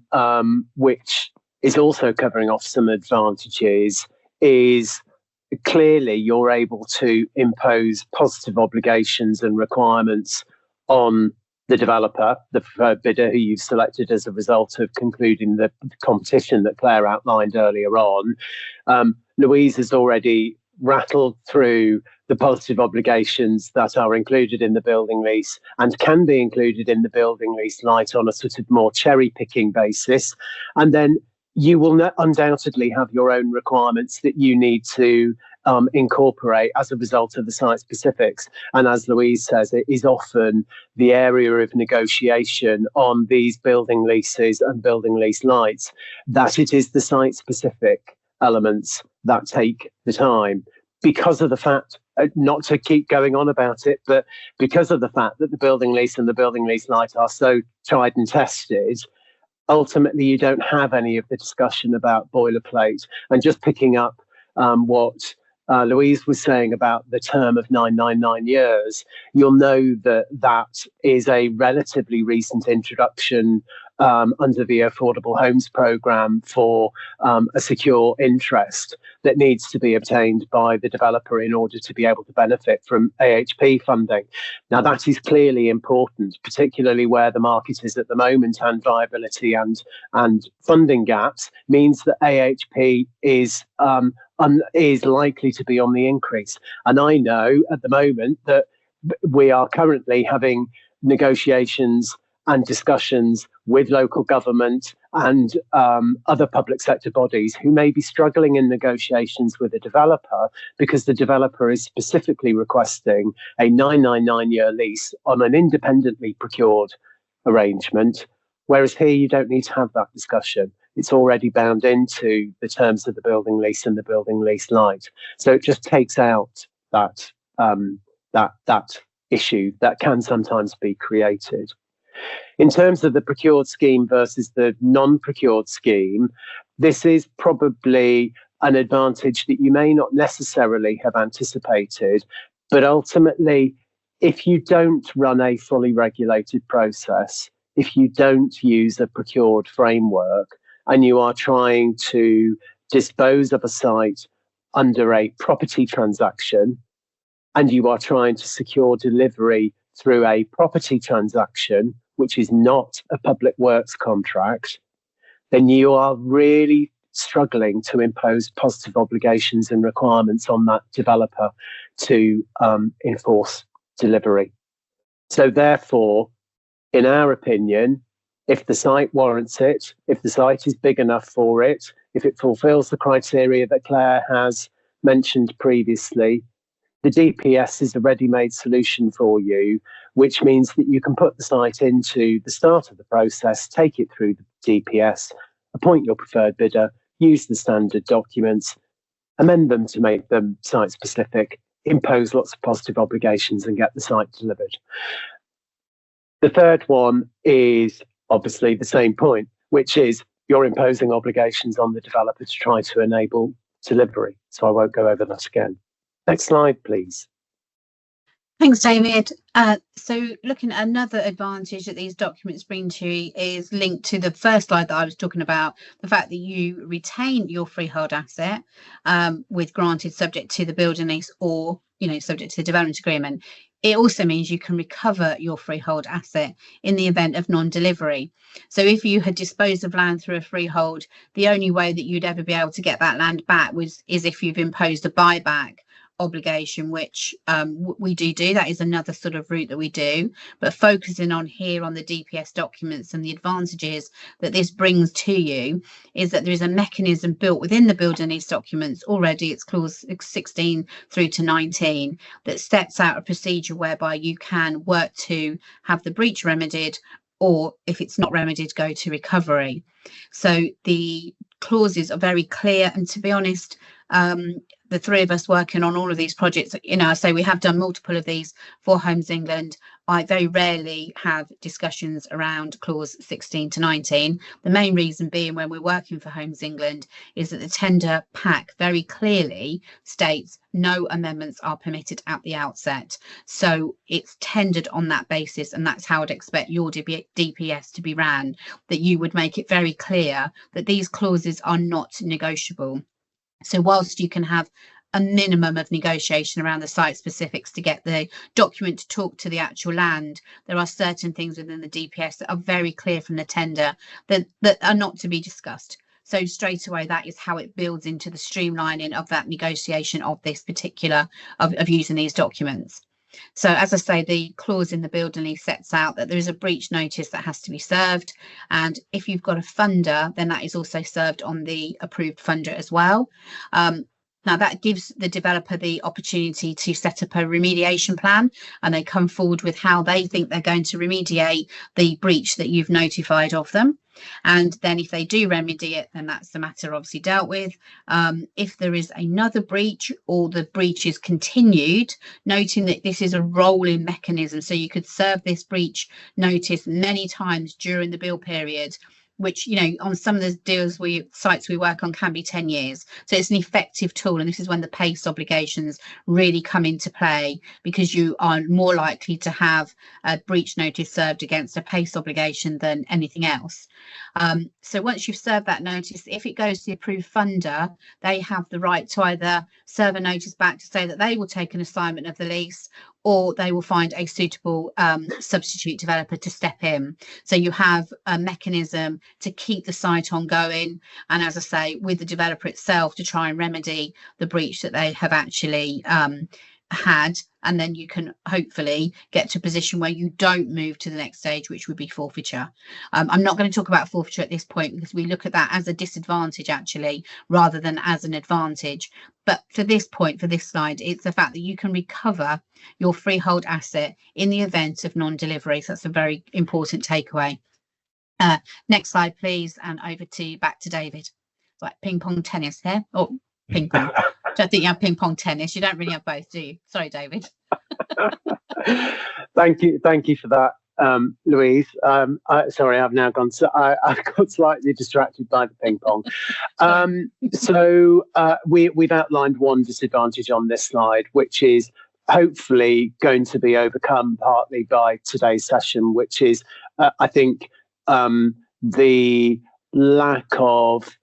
S3: which is also covering off some advantages, is clearly you're able to impose positive obligations and requirements on the developer, the preferred bidder who you've selected as a result of concluding the competition that Claire outlined earlier on. Louise has already rattled through the positive obligations that are included in the building lease and can be included in the building lease light on a sort of more cherry picking basis. And then you will undoubtedly have your own requirements that you need to incorporate as a result of the site specifics. And as Louise says, it is often the area of negotiation on these building leases and building lease lights that it is the site specific elements that take the time, because of the fact, not to keep going on about it, but because of the fact that the building lease and the building lease light are so tried and tested. Ultimately, you don't have any of the discussion about boilerplate. And just picking up what Louise was saying about the term of 999 years, you'll know that that is a relatively recent introduction under the Affordable Homes Programme for a secure interest that needs to be obtained by the developer in order to be able to benefit from AHP funding. Now, that is clearly important, particularly where the market is at the moment, and viability and funding gaps means that AHP is likely to be on the increase. And I know at the moment that we are currently having negotiations and discussions with local government and other public sector bodies who may be struggling in negotiations with a developer because the developer is specifically requesting a 999-year lease on an independently procured arrangement, whereas here you don't need to have that discussion. It's already bound into the terms of the building lease and the building lease light. So it just takes out that that issue that can sometimes be created. In terms of the procured scheme versus the non-procured scheme, this is probably an advantage that you may not necessarily have anticipated, but ultimately, if you don't run a fully regulated process, if you don't use a procured framework, and you are trying to dispose of a site under a property transaction, and you are trying to secure delivery through a property transaction, which is not a public works contract, then you are really struggling to impose positive obligations and requirements on that developer to enforce delivery. So therefore, in our opinion, if the site warrants it, if the site is big enough for it, if it fulfills the criteria that Claire has mentioned previously, the DPS is a ready-made solution for you, which means that you can put the site into the start of the process, take it through the DPS, appoint your preferred bidder, use the standard documents, amend them to make them site-specific. impose lots of positive obligations and get the site delivered. The third one is obviously the same point, which is you're imposing obligations on the developer to try to enable delivery. So I won't go over that again. Next slide, please.
S4: Thanks, David. So looking at another advantage that these documents bring to you is linked to the first slide that I was talking about, the fact that you retain your freehold asset with granted subject to the building lease or, subject to the development agreement. It also means you can recover your freehold asset in the event of non-delivery. So if you had disposed of land through a freehold, the only way that you'd ever be able to get that land back is if you've imposed a buyback obligation, which we do. That is another sort of route that we do, but focusing on here on the DPS documents and the advantages that this brings to you is that there is a mechanism built within the building lease documents already. It's clause 16 through to 19 that sets out a procedure whereby you can work to have the breach remedied, or if it's not remedied, go to recovery. So the clauses are very clear, and to be honest, the three of us working on all of these projects, I say we have done multiple of these for Homes England. I very rarely have discussions around clause 16 to 19. The main reason being, when we're working for Homes England, is that the tender pack very clearly states no amendments are permitted at the outset. So it's tendered on that basis, and that's how I'd expect your DPS to be ran, that you would make it very clear that these clauses are not negotiable. So whilst you can have a minimum of negotiation around the site specifics to get the document to talk to the actual land, there are certain things within the DPS that are very clear from the tender that are not to be discussed. So straight away, that is how it builds into the streamlining of that negotiation of this particular, of using these documents. So as I say, the clause in the building lease sets out that there is a breach notice that has to be served. And if you've got a funder, then that is also served on the approved funder as well. Now that gives the developer the opportunity to set up a remediation plan, and they come forward with how they think they're going to remediate the breach that you've notified of them. And then if they do remedy it, then that's the matter obviously dealt with. If there is another breach or the breach is continued, noting that this is a rolling mechanism, so you could serve this breach notice many times during the bill period, which, on some of the sites we work on can be 10 years. So it's an effective tool. And this is when the PACE obligations really come into play, because you are more likely to have a breach notice served against a PACE obligation than anything else. So once you've served that notice, if it goes to the approved funder, they have the right to either serve a notice back to say that they will take an assignment of the lease, or they will find a suitable substitute developer to step in. So you have a mechanism to keep the site ongoing, and as I say, with the developer itself to try and remedy the breach that they have actually had, and then you can hopefully get to a position where you don't move to the next stage, which would be forfeiture. I'm not going to talk about forfeiture at this point, because we look at that as a disadvantage actually rather than as an advantage. But for this point, for this slide, it's the fact that you can recover your freehold asset in the event of non-delivery. So that's a very important takeaway. Next slide, please, and back to David. It's like ping pong tennis here. Oh, ping pong. Don't think you have ping pong tennis. You don't really have both, do you? Sorry, David.
S3: Thank you for that, Louise. Sorry, I've now gone. I've got slightly distracted by the ping pong. We've outlined one disadvantage on this slide, which is hopefully going to be overcome partly by today's session, which is, I think, the lack of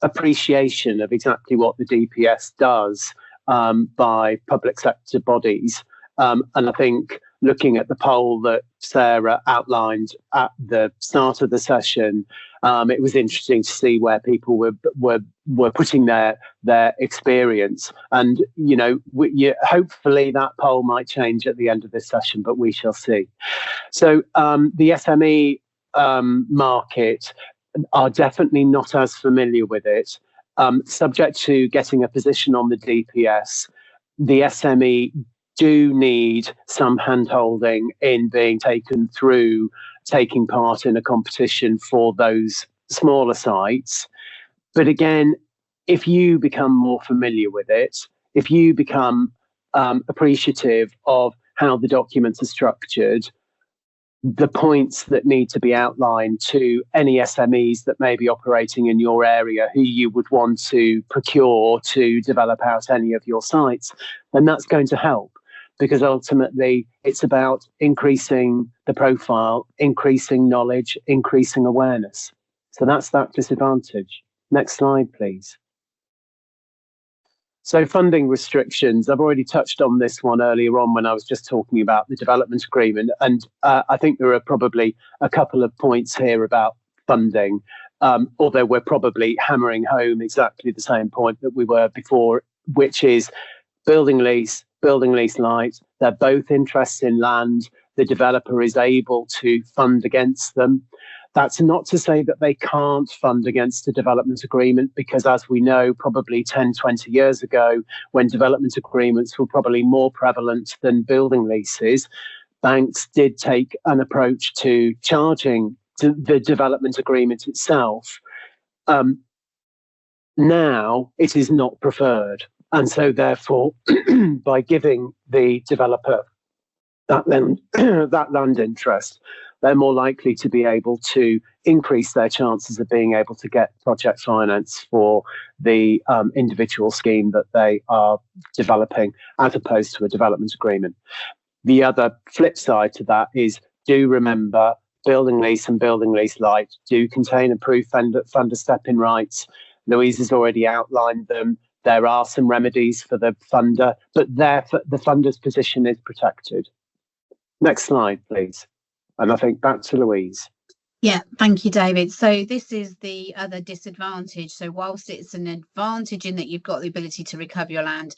S3: appreciation of exactly what the DPS does by public sector bodies. And I think looking at the poll that Sarah outlined at the start of the session, it was interesting to see where people were putting their experience. And, hopefully that poll might change at the end of this session, but we shall see. So the SME market are definitely not as familiar with it. Subject to getting a position on the DPS, the SME do need some hand-holding in being taken through taking part in a competition for those smaller sites. But again, if you become more familiar with it, if you become appreciative of how the documents are structured, the points that need to be outlined to any SMEs that may be operating in your area who you would want to procure to develop out any of your sites, then that's going to help, because ultimately it's about increasing the profile, increasing knowledge, increasing awareness. So that's that disadvantage. Next slide, please. So funding restrictions, I've already touched on this one earlier on when I was just talking about the development agreement. And I think there are probably a couple of points here about funding, although we're probably hammering home exactly the same point that we were before, which is building lease light. They're both interests in land. The developer is able to fund against them. That's not to say that they can't fund against a development agreement, because as we know, probably 10, 20 years ago, when development agreements were probably more prevalent than building leases, banks did take an approach to charging the development agreement itself. Now it is not preferred. And so therefore, by giving the developer that land interest, they're more likely to be able to increase their chances of being able to get project finance for the individual scheme that they are developing, as opposed to a development agreement. The other flip side to that is, do remember, building lease and building lease light do contain approved funder step-in rights. Louise has already outlined them. There are some remedies for the funder, but the funder's position is protected. Next slide, please. And I think back to Louise.
S4: Yeah, thank you, David. So this is the other disadvantage. So whilst it's an advantage in that you've got the ability to recover your land,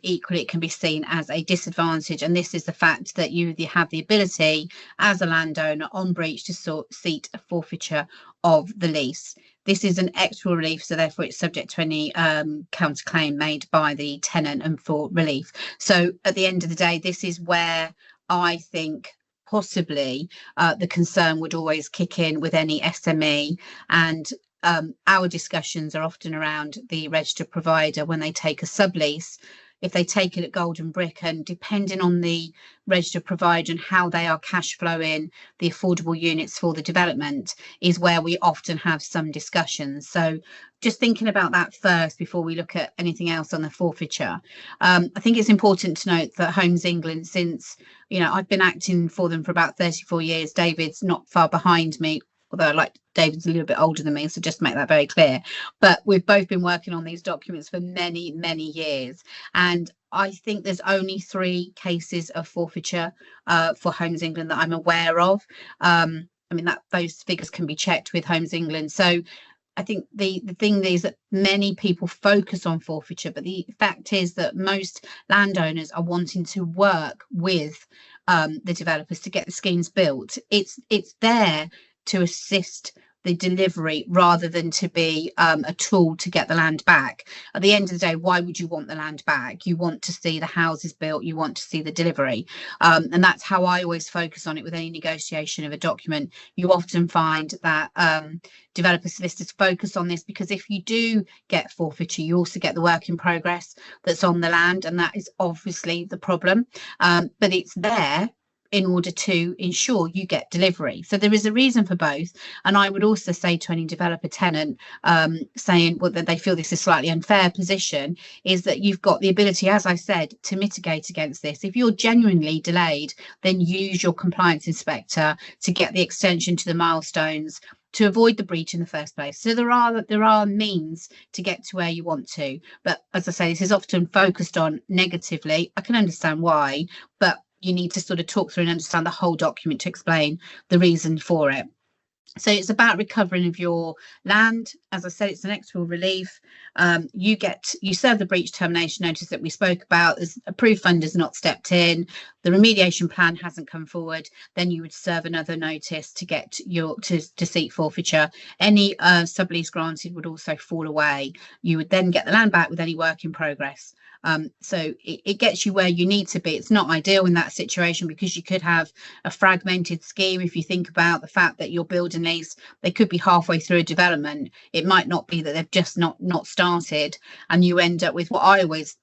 S4: equally it can be seen as a disadvantage. And this is the fact that you have the ability as a landowner on breach to seek a forfeiture of the lease. This is an extra relief, so therefore it's subject to any counterclaim made by the tenant and for relief. So at the end of the day, this is where I think possibly the concern would always kick in with any SME, and our discussions are often around the registered provider when they take a sublease. If they take it at golden brick, and depending on the registered provider and how they are cash flowing the affordable units for the development, is where we often have some discussions. So just thinking about that first before we look at anything else on the forfeiture. I think it's important to note that Homes England, since, you know, I've been acting for them for about 34 years, David's not far behind me, although David's a little bit older than me, so just to make that very clear. But we've both been working on these documents for many, many years. And I think there's only 3 cases of forfeiture for Homes England that I'm aware of. I mean, those figures can be checked with Homes England. So I think the thing is that many people focus on forfeiture, but the fact is that most landowners are wanting to work with the developers to get the schemes built. It's there to assist the delivery rather than to be a tool to get the land back. At the end of the day, why would you want the land back? You want to see the houses built, you want to see the delivery. And that's how I always focus on it with any negotiation of a document. You often find that developer solicitors focus on this, because if you do get forfeiture, you also get the work in progress that's on the land, and that is obviously the problem. But it's there in order to ensure you get delivery. So there is a reason for both. And I would also say to any developer tenant saying that they feel this is a slightly unfair position, is that you've got the ability, as I said, to mitigate against this. If you're genuinely delayed, then use your compliance inspector to get the extension to the milestones to avoid the breach in the first place. So there are means to get to where you want to. But as I say, this is often focused on negatively. I can understand why, but you need to sort of talk through and understand the whole document to explain the reason for it. So it's about recovering of your land. As I said, it's an extra relief. You serve the breach termination notice that we spoke about. There's approved funders not stepped in. The remediation plan hasn't come forward. Then you would serve another notice to get to seek forfeiture. Any sublease granted would also fall away. You would then get the land back with any work in progress. So it gets you where you need to be. It's not ideal in that situation, because you could have a fragmented scheme. If you think about the fact that you're building lease, they could be halfway through a development. It might not be that they've just not started, and you end up with what I always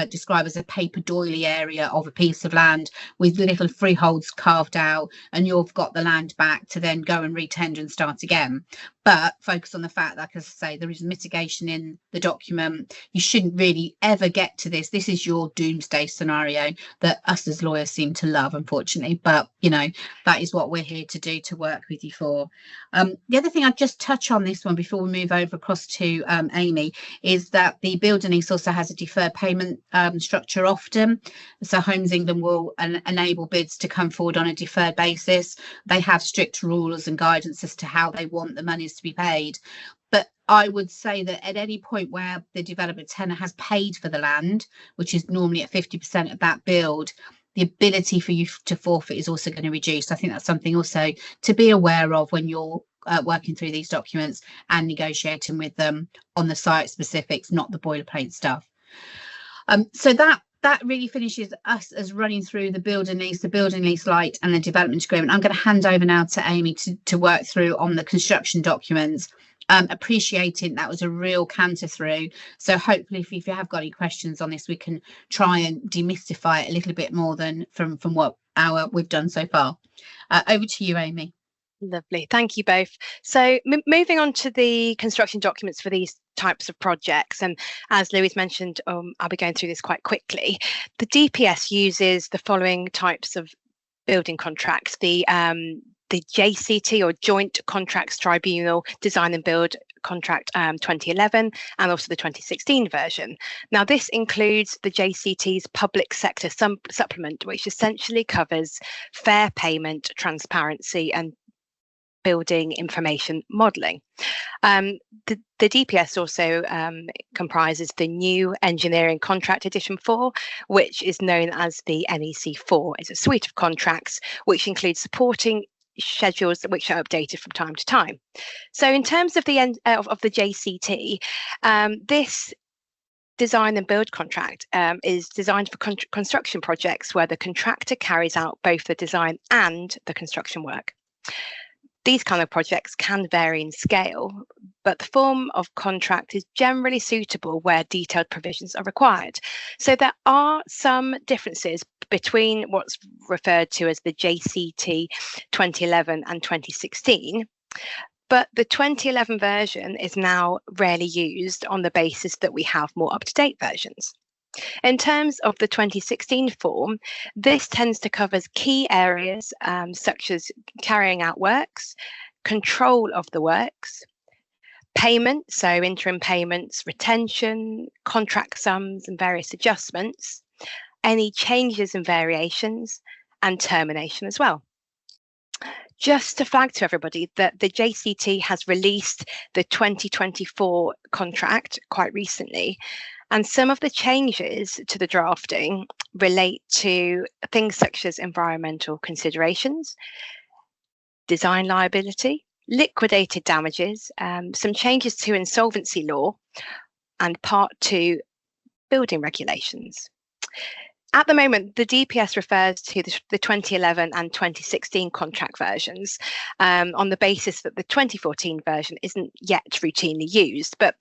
S4: describe as a paper doily area of a piece of land with little freeholds carved out, and you've got the land back to then go and retender and start again. But focus on the fact, like I say, there is mitigation in the document. You shouldn't really ever get to this. This is your doomsday scenario that us as lawyers seem to love, unfortunately. But, you know, that is what we're here to do, to work with you for. The other thing I'd just touch on this one before we move over across to Amy is that the builder lease also has a deferred payment structure often. So Homes England will enable bids to come forward on a deferred basis. They have strict rules and guidance as to how they want the monies to be paid. But I would say that at any point where the developer tenant has paid for the land, which is normally at 50% of that build, the ability for you to forfeit is also going to reduce. I think that's something also to be aware of when you're working through these documents and negotiating with them on the site specifics, not the boilerplate stuff. So that really finishes us as running through the building lease light and the development agreement. I'm going to hand over now to Amy to work through on the construction documents. Appreciating that was a real canter through. So hopefully if you have got any questions on this, we can try and demystify it a little bit more than from what we've done so far. Over to you, Amy.
S5: Lovely, thank you both. So moving on to the construction documents for these types of projects, and as Louise mentioned, I'll be going through this quite quickly. The DPS uses the following types of building contracts: the JCT, or Joint Contracts Tribunal Design and Build Contract 2011, and also the 2016 version. Now, this includes the JCT's Public Sector Supplement, which essentially covers fair payment, transparency, and building information modelling. The DPS also comprises the new Engineering Contract Edition 4, which is known as the NEC 4. It's a suite of contracts which includes supporting schedules which are updated from time to time. So in terms of the of the JCT, this design and build contract is designed for construction projects where the contractor carries out both the design and the construction work. These kind of projects can vary in scale, but the form of contract is generally suitable where detailed provisions are required. So there are some differences between what's referred to as the JCT 2011 and 2016, but the 2011 version is now rarely used on the basis that we have more up-to-date versions. In terms of the 2016 form, this tends to cover key areas such as carrying out works, control of the works, payment, so interim payments, retention, contract sums and various adjustments, any changes and variations, and termination as well. Just to flag to everybody that the JCT has released the 2024 contract quite recently, and some of the changes to the drafting relate to things such as environmental considerations, design liability, liquidated damages, some changes to insolvency law, and Part 2 building regulations. At the moment, the DPS refers to the 2011 and 2016 contract versions on the basis that the 2014 version isn't yet routinely used. But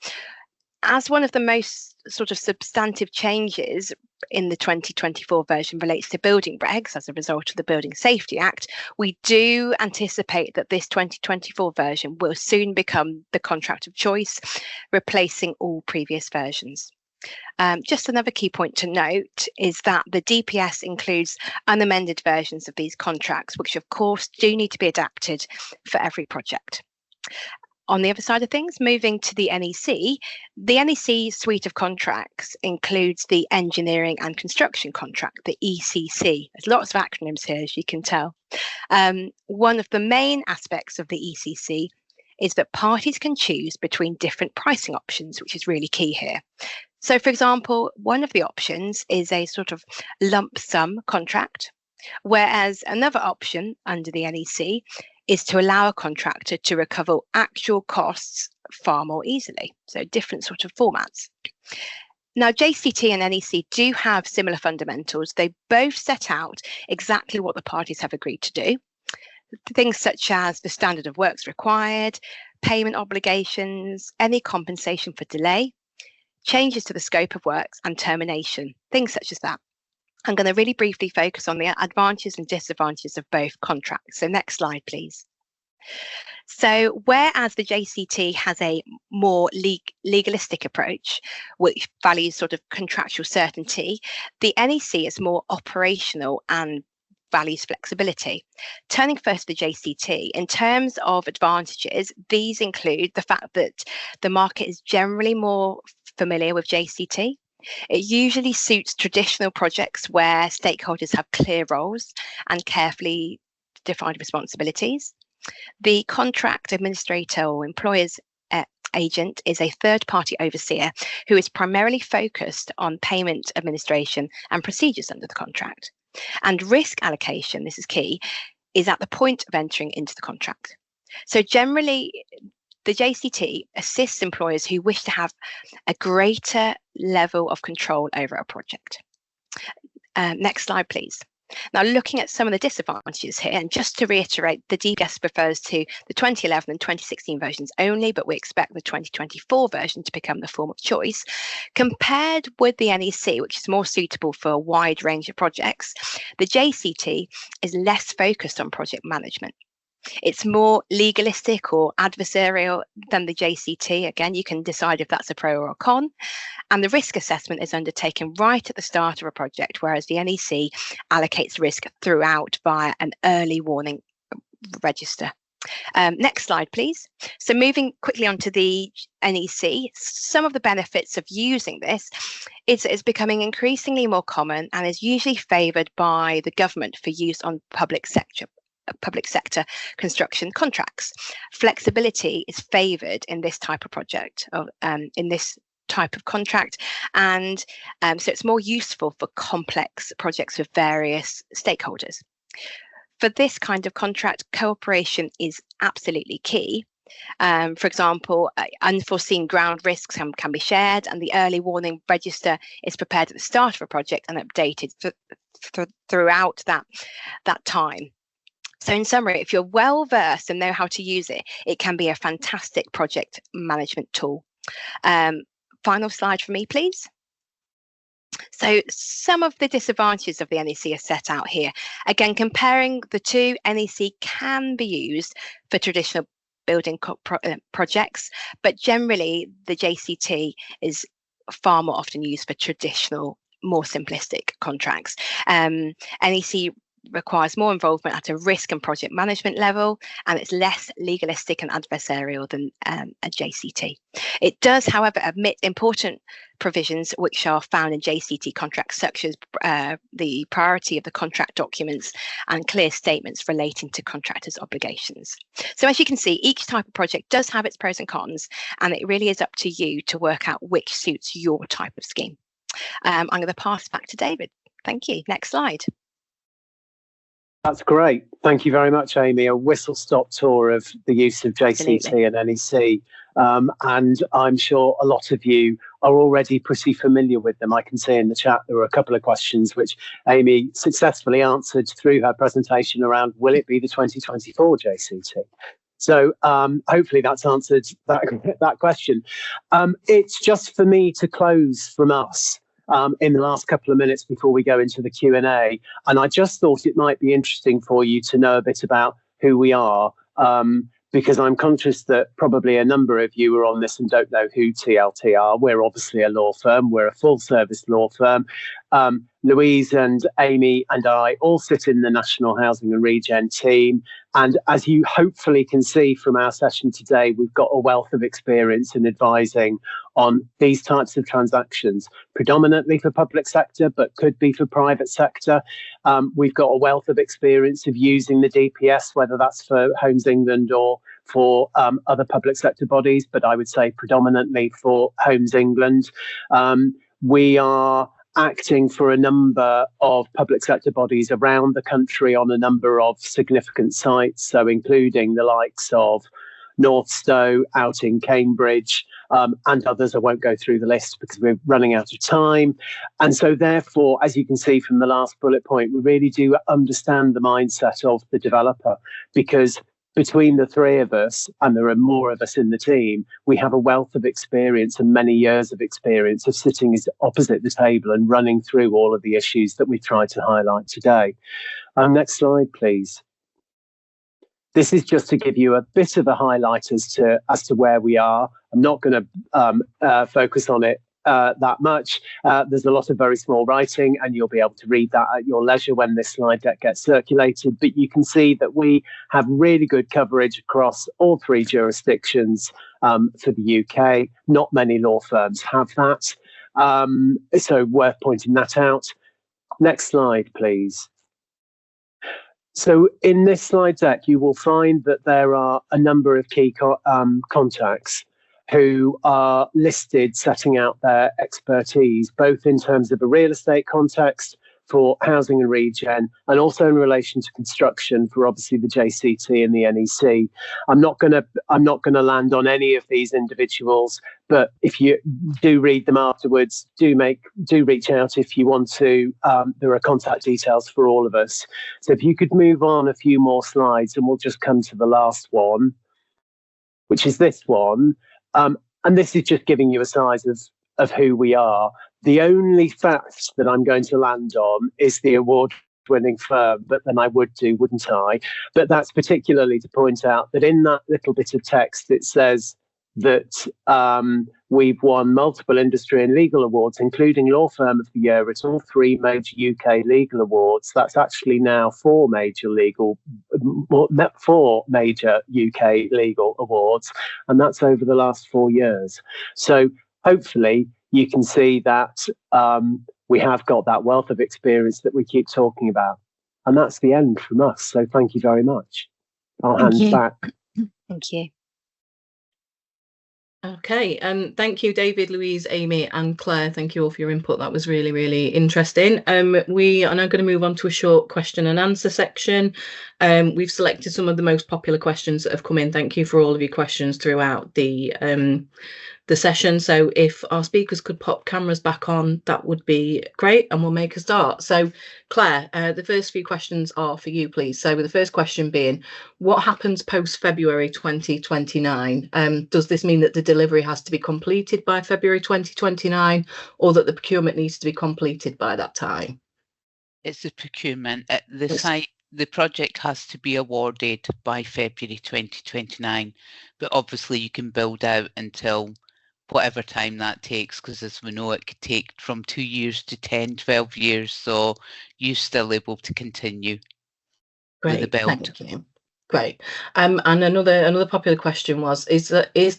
S5: as one of the most sort of substantive changes in the 2024 version relates to building regs as a result of the Building Safety Act, we do anticipate that this 2024 version will soon become the contract of choice, replacing all previous versions. Just another key point to note is that the DPS includes unamended versions of these contracts, which of course do need to be adapted for every project. On the other side of things, moving to the NEC suite of contracts includes the Engineering and Construction Contract, the ECC. There's lots of acronyms here, as you can tell. One of the main aspects of the ECC is that parties can choose between different pricing options, which is really key here. So, for example, one of the options is a sort of lump sum contract, whereas another option under the NEC is to allow a contractor to recover actual costs far more easily. So different sort of formats. Now, JCT and NEC do have similar fundamentals. They both set out exactly what the parties have agreed to do. Things such as the standard of works required, payment obligations, any compensation for delay, changes to the scope of works and termination, things such as that. I'm going to really briefly focus on the advantages and disadvantages of both contracts. So next slide, please. So whereas the JCT has a more legalistic approach, which values sort of contractual certainty, the NEC is more operational and values flexibility. Turning first to the JCT, in terms of advantages, these include the fact that the market is generally more familiar with JCT. It usually suits traditional projects where stakeholders have clear roles and carefully defined responsibilities. The contract administrator or employer's agent is a third-party overseer who is primarily focused on payment administration and procedures under the contract. And risk allocation, this is key, is at the point of entering into the contract. So generally, the JCT assists employers who wish to have a greater level of control over a project. Next slide, please. Now, looking at some of the disadvantages here, and just to reiterate, the DPS refers to the 2011 and 2016 versions only, but we expect the 2024 version to become the form of choice. Compared with the NEC, which is more suitable for a wide range of projects, the JCT is less focused on project management. It's more legalistic or adversarial than the JCT. Again, you can decide if that's a pro or a con. And the risk assessment is undertaken right at the start of a project, whereas the NEC allocates risk throughout via an early warning register. Next slide, please. So moving quickly on to the NEC, some of the benefits of using this is becoming increasingly more common and is usually favoured by the government for use on public sector construction contracts. Flexibility is favoured in this type of project, in this type of contract, and so it's more useful for complex projects with various stakeholders. For this kind of contract, cooperation is absolutely key. For example, unforeseen ground risks can be shared, and the early warning register is prepared at the start of a project and updated throughout that time. So in summary, if you're well versed and know how to use it, it can be a fantastic project management tool. Final slide for me, please. So some of the disadvantages of the NEC are set out here. Again, comparing the two, NEC can be used for traditional building projects, but generally the JCT is far more often used for traditional, more simplistic contracts. NEC requires more involvement at a risk and project management level, and it's less legalistic and adversarial than a JCT. It does, however, omit important provisions which are found in JCT contracts, such as the priority of the contract documents and clear statements relating to contractors' obligations. So as you can see, each type of project does have its pros and cons, and it really is up to you to work out which suits your type of scheme. I'm going to pass back to David. Thank you. Next slide.
S3: That's great. Thank you very much, Amy. A whistle-stop tour of the use of JCT Absolutely. And NEC. And I'm sure a lot of you are already pretty familiar with them. I can see in the chat there were a couple of questions which Amy successfully answered through her presentation around, will it be the 2024 JCT? So hopefully that's answered that question. It's just for me to close from us. In the last couple of minutes before we go into the Q&A. And I just thought it might be interesting for you to know a bit about who we are, because I'm conscious that probably a number of you are on this and don't know who TLT are. We're obviously a law firm. We're a full-service law firm. Louise and Amy and I all sit in the National Housing and Regen team. And as you hopefully can see from our session today, we've got a wealth of experience in advising on these types of transactions, predominantly for public sector, but could be for private sector. We've got a wealth of experience of using the DPS, whether that's for Homes England or for other public sector bodies, but I would say predominantly for Homes England. We are acting for a number of public sector bodies around the country on a number of significant sites, so including the likes of Northstowe out in Cambridge, and others. I won't go through the list because we're running out of time. And so therefore, as you can see from the last bullet point, we really do understand the mindset of the developer, because between the three of us, and there are more of us in the team, we have a wealth of experience and many years of experience of sitting opposite the table and running through all of the issues that we tried to highlight today. Next slide, please. This is just to give you a bit of a highlight as to where we are. I'm not going to focus on it that much. There's a lot of very small writing, and you'll be able to read that at your leisure when this slide deck gets circulated. But you can see that we have really good coverage across all three jurisdictions for the UK. Not many law firms have that. So worth pointing that out. Next slide, please. So in this slide deck, you will find that there are a number of key contacts who are listed setting out their expertise, both in terms of a real estate context for housing and regen, and also in relation to construction for obviously the JCT and the NEC. I'm not going to land on any of these individuals, but if you do read them afterwards, do reach out if you want to. There are contact details for all of us. So if you could move on a few more slides, and we'll just come to the last one, which is this one. And this is just giving you a size of who we are. The only fact that I'm going to land on is the award-winning firm, but then I would do, wouldn't I? But that's particularly to point out that in that little bit of text, it says that we've won multiple industry and legal awards, including Law Firm of the Year at all three major UK legal awards. That's actually now four major UK legal awards, and that's over the last 4 years. So hopefully you can see that we have got that wealth of experience that we keep talking about. And that's the end from us. So thank you very much. I'll hand back.
S5: Thank you.
S1: Okay, thank you, David, Louise, Amy and Claire. Thank you all for your input. That was really, really interesting. We are now going to move on to a short question and answer section. We've selected some of the most popular questions that have come in. Thank you for all of your questions throughout the session. So if our speakers could pop cameras back on, that would be great, and we'll make a start. So Claire, the first few questions are for you, please. So the first question being, what happens post February 2029? Does this mean that the delivery has to be completed by February 2029, or that the procurement needs to be completed by that time?
S2: It's the procurement. At the site, the project has to be awarded by February 2029, but obviously you can build out until whatever time that takes, because as we know, it could take from 2 years to 10, 12 years. So you're still able to continue with the build.
S1: Thank you. Great. And another popular question was, is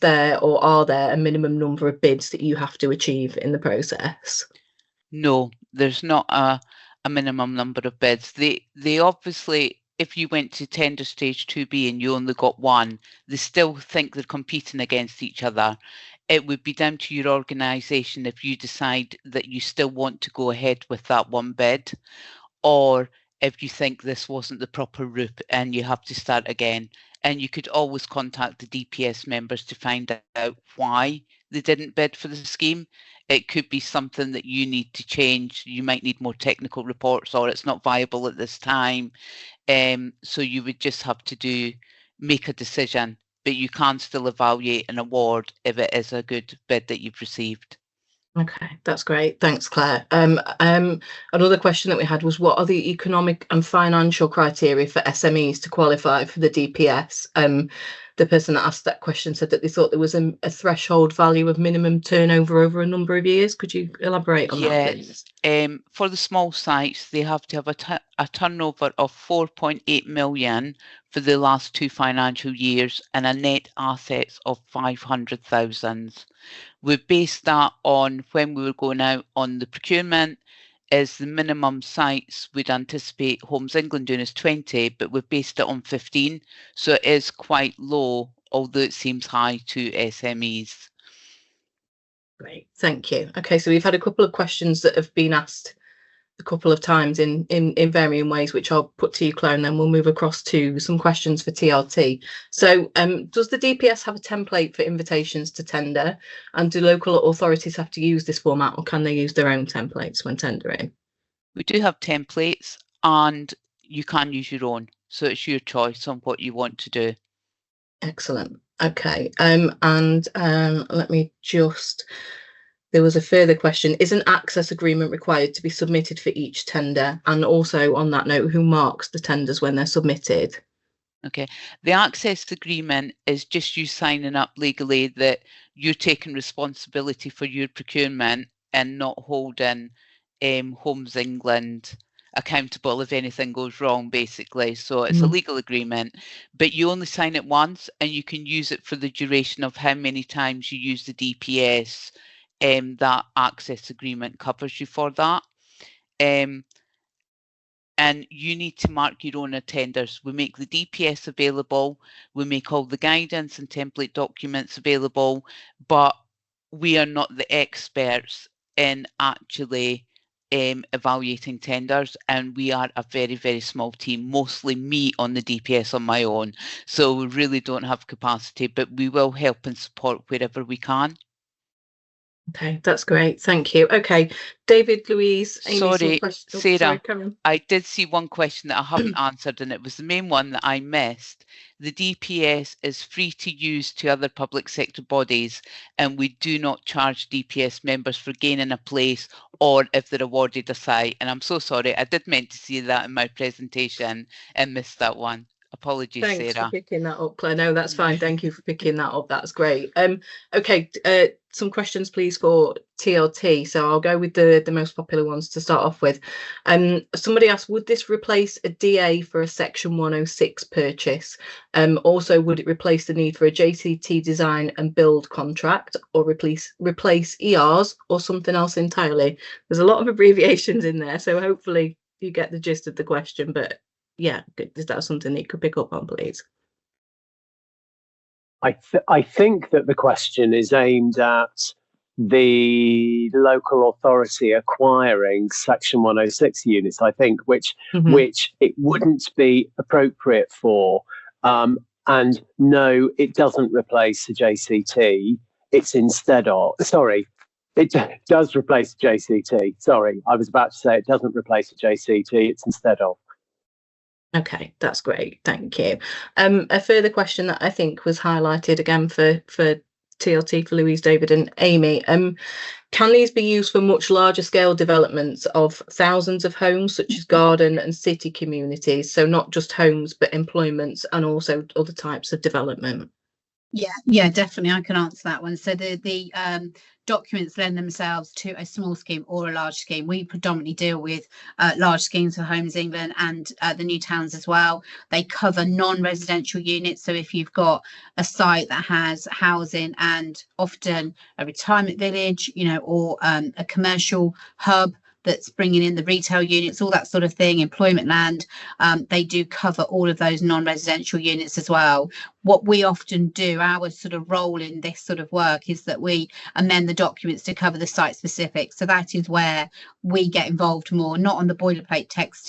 S1: there or are there a minimum number of bids that you have to achieve in the process?
S2: No, there's not a minimum number of bids. They obviously, if you went to tender stage 2B and you only got one, they still think they're competing against each other. It would be down to your organisation if you decide that you still want to go ahead with that one bid, or if you think this wasn't the proper route and you have to start again. And you could always contact the DPS members to find out why they didn't bid for the scheme. It could be something that you need to change. You might need more technical reports, or it's not viable at this time. So you would just have to make a decision. But you can still evaluate an award if it is a good bid that you've received.
S1: Okay, that's great. Thanks, Claire. Another question that we had was, what are the economic and financial criteria for SMEs to qualify for the DPS? The person that asked that question said that they thought there was a threshold value of minimum turnover over a number of years. Could you elaborate on that, please?
S2: For the small sites, they have to have a turnover of 4.8 million for the last 2 financial years and a net assets of 500,000. We based that on when we were going out on the procurement, is the minimum sites we'd anticipate Homes England doing is 20, but we've based it on 15. So it is quite low, although it seems high to SMEs.
S1: Great, thank you. Okay, so we've had a couple of questions that have been asked a couple of times in varying ways, which I'll put to you, Claire, and then we'll move across to some questions for TLT. So does the DPS have a template for invitations to tender, and do local authorities have to use this format, or can they use their own templates when tendering?
S2: We do have templates, and you can use your own, so it's your choice on what you want to do.
S1: Excellent. Okay. And let me just. There was a further question. Is an access agreement required to be submitted for each tender? And also on that note, who marks the tenders when they're submitted?
S2: Okay, the access agreement is just you signing up legally that you're taking responsibility for your procurement and not holding Homes England accountable if anything goes wrong, basically. So it's a legal agreement, but you only sign it once and you can use it for the duration of how many times you use the DPS. That access agreement covers you for that. And you need to mark your own tenders. We make the DPS available, we make all the guidance and template documents available, but we are not the experts in actually evaluating tenders, and we are a very, very small team, mostly me on the DPS on my own. So we really don't have capacity, but we will help and support wherever we can.
S1: Okay, that's great. Thank you. Okay, David, Louise, Amy,
S2: sorry, Sarah,
S1: sorry,
S2: I did see one question that I haven't answered, and it was the main one that I missed. The DPS is free to use to other public sector bodies, and we do not charge DPS members for gaining a place or if they're awarded a site. And I'm so sorry, I did meant to see that in my presentation and missed that one. Apologies,
S1: Thanks
S2: Sarah.
S1: for picking that up, Claire. No, that's fine. Thank you for picking that up. That's great. Okay, some questions, please, for TLT. So I'll go with the most popular ones to start off with. Somebody asked, would this replace a DA for a Section 106 purchase? Also, would it replace the need for a JCT design and build contract, or replace ERs or something else entirely? There's a lot of abbreviations in there, so hopefully you get the gist of the question, but yeah, is that something that you could pick up on, please?
S3: I think that the question is aimed at the local authority acquiring Section 106 units, I think, which it wouldn't be appropriate for. And no, it doesn't replace the JCT. It's instead of, sorry, it does replace the JCT. Sorry, I was about to say it doesn't replace the JCT. It's instead of.
S1: Okay, that's great. Thank you. A further question that I think was highlighted again for TLT, for Louise, David and Amy. Can these be used for much larger scale developments of thousands of homes, such as garden and city communities? So not just homes, but employments and also other types of development?
S4: Yeah, definitely. I can answer that one. So the documents lend themselves to a small scheme or a large scheme. We predominantly deal with large schemes for Homes England and the new towns as well. They cover non-residential units. So if you've got a site that has housing and often a retirement village, or a commercial hub that's bringing in the retail units, all that sort of thing, employment land, they do cover all of those non-residential units as well. What we often do, our sort of role in this sort of work, is that we amend the documents to cover the site specific. So that is where we get involved more, not on the boilerplate text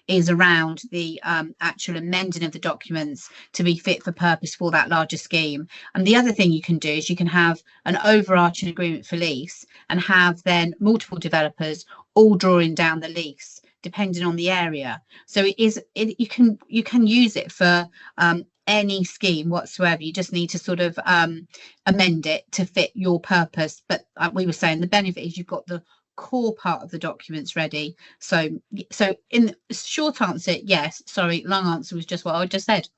S4: is around the actual amending of the documents to be fit for purpose for that larger scheme. And the other thing you can do is you can have an overarching agreement for lease and have then multiple developers all drawing down the lease depending on the area. So you can use it for any scheme whatsoever. You just need to sort of amend it to fit your purpose. But we were saying the benefit is you've got the core part of the documents ready. So in short answer, yes. Sorry, long answer was just what I just said.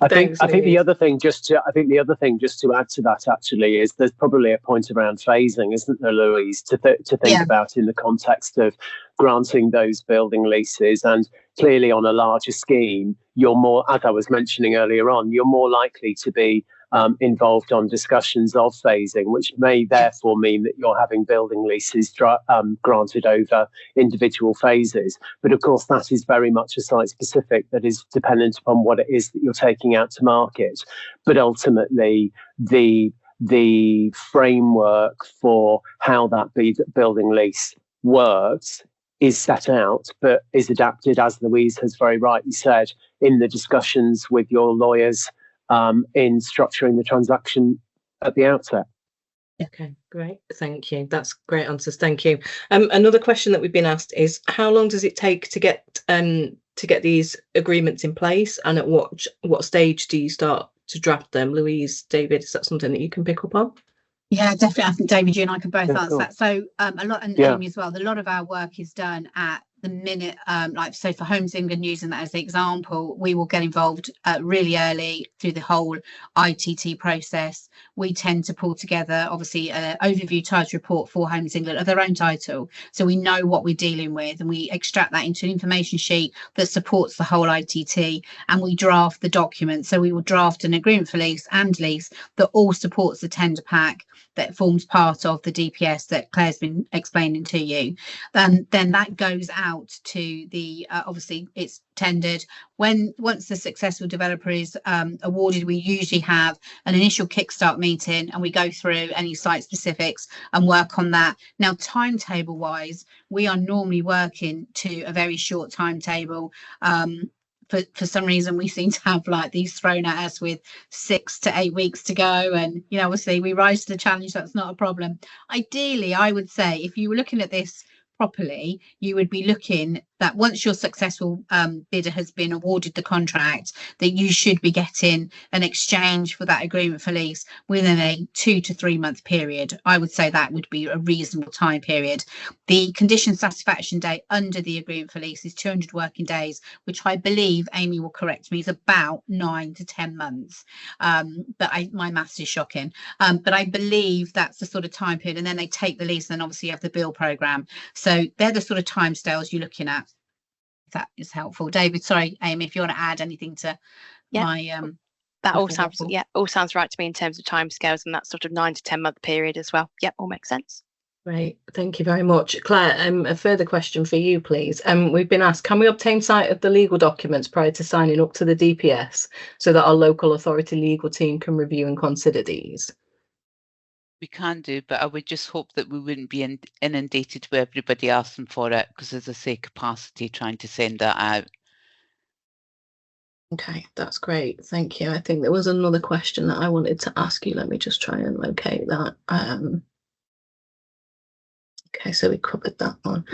S3: I think the other thing just to add to that actually is there's probably a point around phasing, isn't there, Louise, to think about in the context of granting those building leases. And clearly on a larger scheme, you're more, as I was mentioning earlier on, you're more likely to be involved on discussions of phasing, which may therefore mean that you're having building leases granted over individual phases. But of course, that is very much a site specific that is dependent upon what it is that you're taking out to market. But ultimately, the framework for how that building lease works is set out, but is adapted, as Louise has very rightly said, in the discussions with your lawyers in structuring the transaction at the outset.
S1: Okay, great. Thank you. That's great answers. Thank you. Another question that we've been asked is, how long does it take to get to get these agreements in place, and at what stage do you start to draft them? Louise, David, is that something that you can pick up on?
S4: Yeah, definitely. I think David, you and I can both
S3: Yeah,
S4: answer
S3: cool.
S4: that. So a lot, and
S3: Yeah.
S4: Amy as well, a lot of our work is done at the minute, like, so for Homes England, using that as the example, we will get involved really early through the whole ITT process. We tend to pull together, obviously, an overview title report for Homes England of their own title, so we know what we're dealing with, and we extract that into an information sheet that supports the whole ITT, and we draft the document. So we will draft an agreement for lease and lease that all supports the tender pack that forms part of the DPS that Claire's been explaining to you. Then that goes out to the obviously it's tendered. Once the successful developer is awarded, we usually have an initial kickstart meeting, and we go through any site specifics and work on that. Now, timetable wise, we are normally working to a very short timetable. For some reason, we seem to have like these thrown at us with 6 to 8 weeks to go, and obviously we rise to the challenge. That's not a problem. Ideally, I would say, if you were looking at this properly, you would be looking that once your successful bidder has been awarded the contract, that you should be getting an exchange for that agreement for lease within a 2 to 3 month period. I would say that would be a reasonable time period. The condition satisfaction date under the agreement for lease is 200 working days, which I believe, Amy will correct me, is about 9 to 10 months. But my maths is shocking. But I believe that's the sort of time period. And then they take the lease, and then obviously you have the bill programme. So they're the sort of timescales you're looking at. If that is helpful. David, sorry, Amy, if you want to add anything to my
S5: that all sounds right to me in terms of timescales, and that sort of 9 to 10 month period as well. Yep, all makes sense.
S1: Great, thank you very much. Claire, a further question for you, please. We've been asked, can we obtain sight of the legal documents prior to signing up to the DPS so that our local authority legal team can review and consider these?
S2: We can do, but I would just hope that we wouldn't be inundated with everybody asking for it, because as I say, capacity trying to send that out.
S1: Okay, that's great. Thank you. I think there was another question that I wanted to ask you. Let me just try and locate that. Okay, so we covered that one.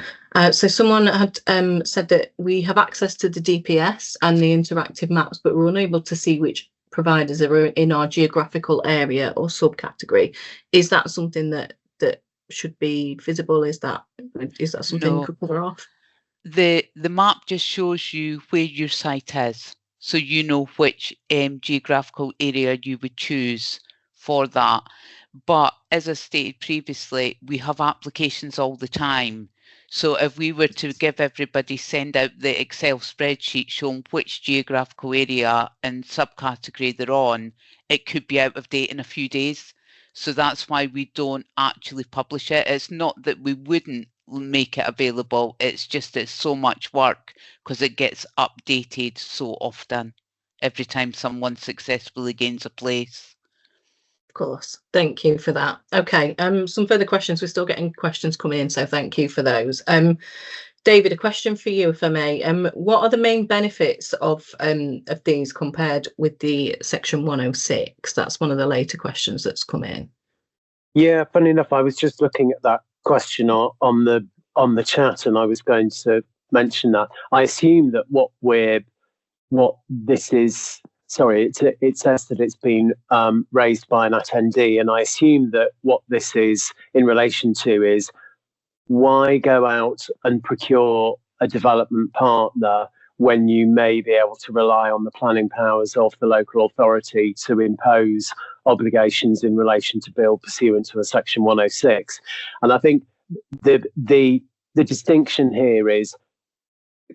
S1: So someone had said that we have access to the DPS and the interactive maps, but we're unable to see which providers are in our geographical area or subcategory. Is that something that should be visible? Is that something you could cover off?
S2: The map just shows you where your site is, so you know which geographical area you would choose for that. But as I stated previously, we have applications all the time. So if we were to give everybody, send out the Excel spreadsheet showing which geographical area and subcategory they're on, it could be out of date in a few days. So that's why we don't actually publish it. It's not that we wouldn't make it available, it's just it's so much work because it gets updated so often every time someone successfully gains a place.
S1: Of course, thank you for that. Okay, some further questions. We're still getting questions coming in, so thank you for those. David, a question for you, if I may. What are the main benefits of these compared with the Section 106? That's one of the later questions that's come in.
S3: Yeah, funny enough, I was just looking at that question on the chat, and I was going to mention that. I assume that what this is. Sorry, it says that it's been raised by an attendee, and I assume that what this is in relation to is why go out and procure a development partner when you may be able to rely on the planning powers of the local authority to impose obligations in relation to build pursuant to a Section 106. And I think the distinction here is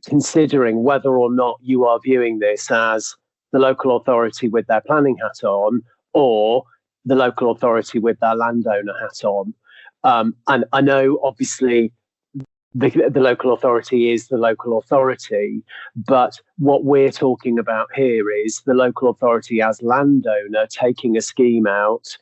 S3: considering whether or not you are viewing this as the local authority with their planning hat on or the local authority with their landowner hat on. And I know obviously the local authority is the local authority, but what we're talking about here is the local authority as landowner taking a scheme out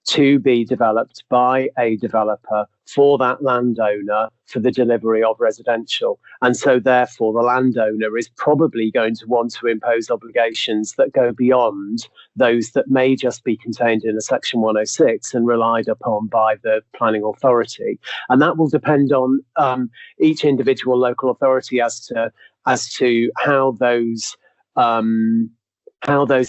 S3: to be developed by a developer for that landowner for the delivery of residential. And so therefore the landowner is probably going to want to impose obligations that go beyond those that may just be contained in a Section 106 and relied upon by the planning authority. And that will depend on each individual local authority as to how those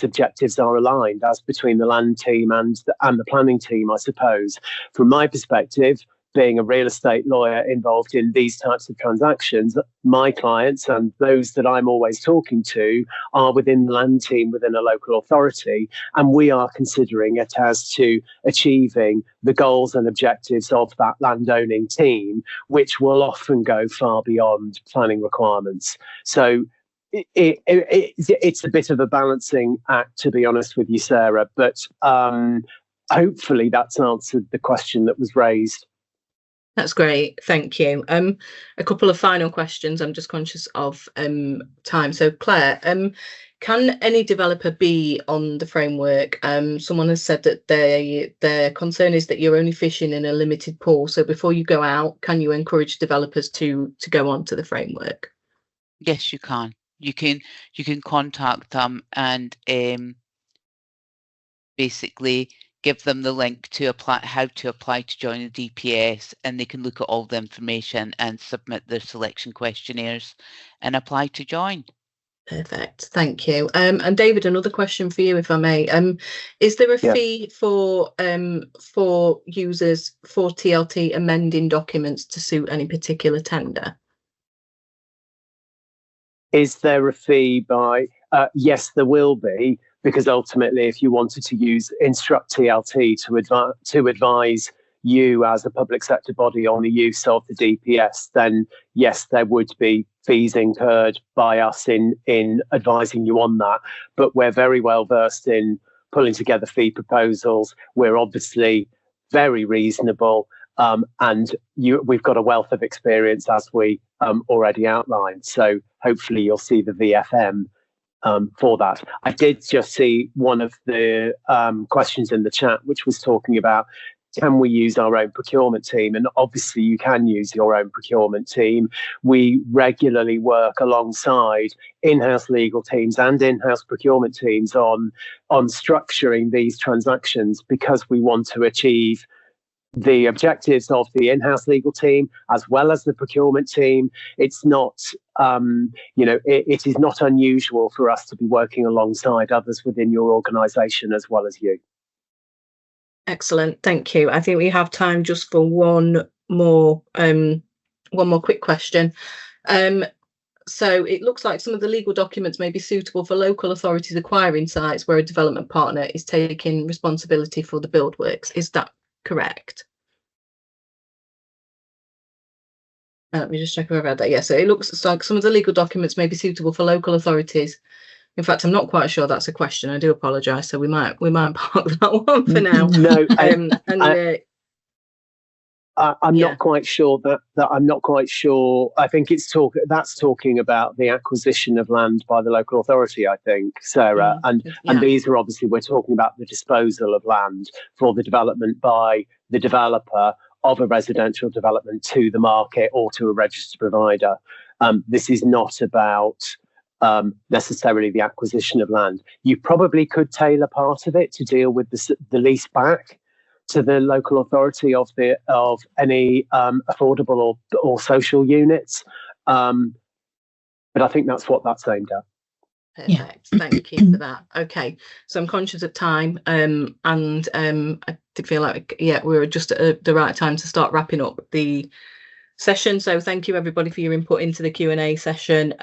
S3: objectives are aligned as between the land team and the planning team, I suppose. From my perspective, being a real estate lawyer involved in these types of transactions, my clients and those that I'm always talking to are within the land team within a local authority, and we are considering it as to achieving the goals and objectives of that landowning team, which will often go far beyond planning requirements. So it's a bit of a balancing act, to be honest with you, Sarah, but hopefully that's answered the question that was raised.
S1: That's great, thank you. A couple of final questions. I'm just conscious of time. So Claire, can any developer be on the framework? Someone has said that their concern is that you're only fishing in a limited pool. So before you go out, can you encourage developers to go onto the framework?
S2: Yes, you can. You can contact them and basically give them the link to apply, how to apply to join the DPS, and they can look at all the information and submit their selection questionnaires and apply to join.
S1: Perfect, thank you. And David, another question for you, if I may. Is there a fee for users for TLT amending documents to suit any particular tender?
S3: Is there a fee by? Yes, there will be, because ultimately, if you wanted to instruct TLT to advise you as a public sector body on the use of the DPS, then yes, there would be fees incurred by us in advising you on that. But we're very well versed in pulling together fee proposals. We're obviously very reasonable, and we've got a wealth of experience, as we already outlined. So hopefully you'll see the VFM for that. I did just see one of the questions in the chat, which was talking about, can we use our own procurement team? And obviously you can use your own procurement team. We regularly work alongside in-house legal teams and in-house procurement teams on structuring these transactions, because we want to achieve the objectives of the in-house legal team as well as the procurement team. It's not, it is not unusual for us to be working alongside others within your organisation as well as you.
S1: Excellent, thank you. I think we have time just for one more quick question. So it looks like some of the legal documents may be suitable for local authorities acquiring sites where a development partner is taking responsibility for the build works. Is that correct? Let me just check if I read that. Yeah, so it looks like some of the legal documents may be suitable for local authorities. In fact, I'm not quite sure that's a question. I do apologise. So we might park that one for now.
S3: No, I'm not quite sure that I'm not quite sure. I think that's talking about the acquisition of land by the local authority, I think, Sarah. And these are obviously, we're talking about the disposal of land for the development by the developer of a residential development to the market or to a registered provider. This is not about necessarily the acquisition of land. You probably could tailor part of it to deal with the lease back to the local authority of any affordable or social units, but I think that's what that's aimed at.
S1: Perfect. Thank you for that. Okay, so I'm conscious of time, and I did feel like we're just at the right time to start wrapping up the session. So thank you everybody for your input into the Q&A session.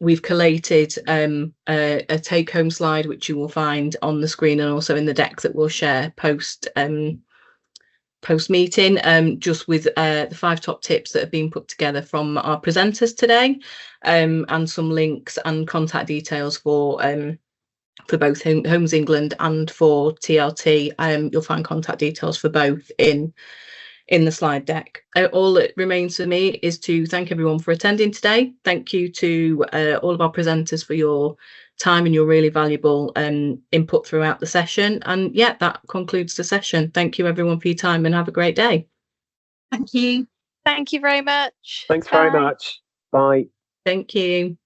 S1: We've collated a take-home slide, which you will find on the screen and also in the deck that we'll share post meeting, just with the 5 top tips that have been put together from our presenters today, and some links and contact details for both Homes England and for TLT. You'll find contact details for both in the slide deck. All that remains for me is to thank everyone for attending today. Thank you to all of our presenters for your time and your really valuable input throughout the session. And yeah, that concludes the session. Thank you everyone for your time and have a great day.
S4: Thank you.
S5: Thank you very much.
S3: Thanks very much. Bye.
S1: Thank you.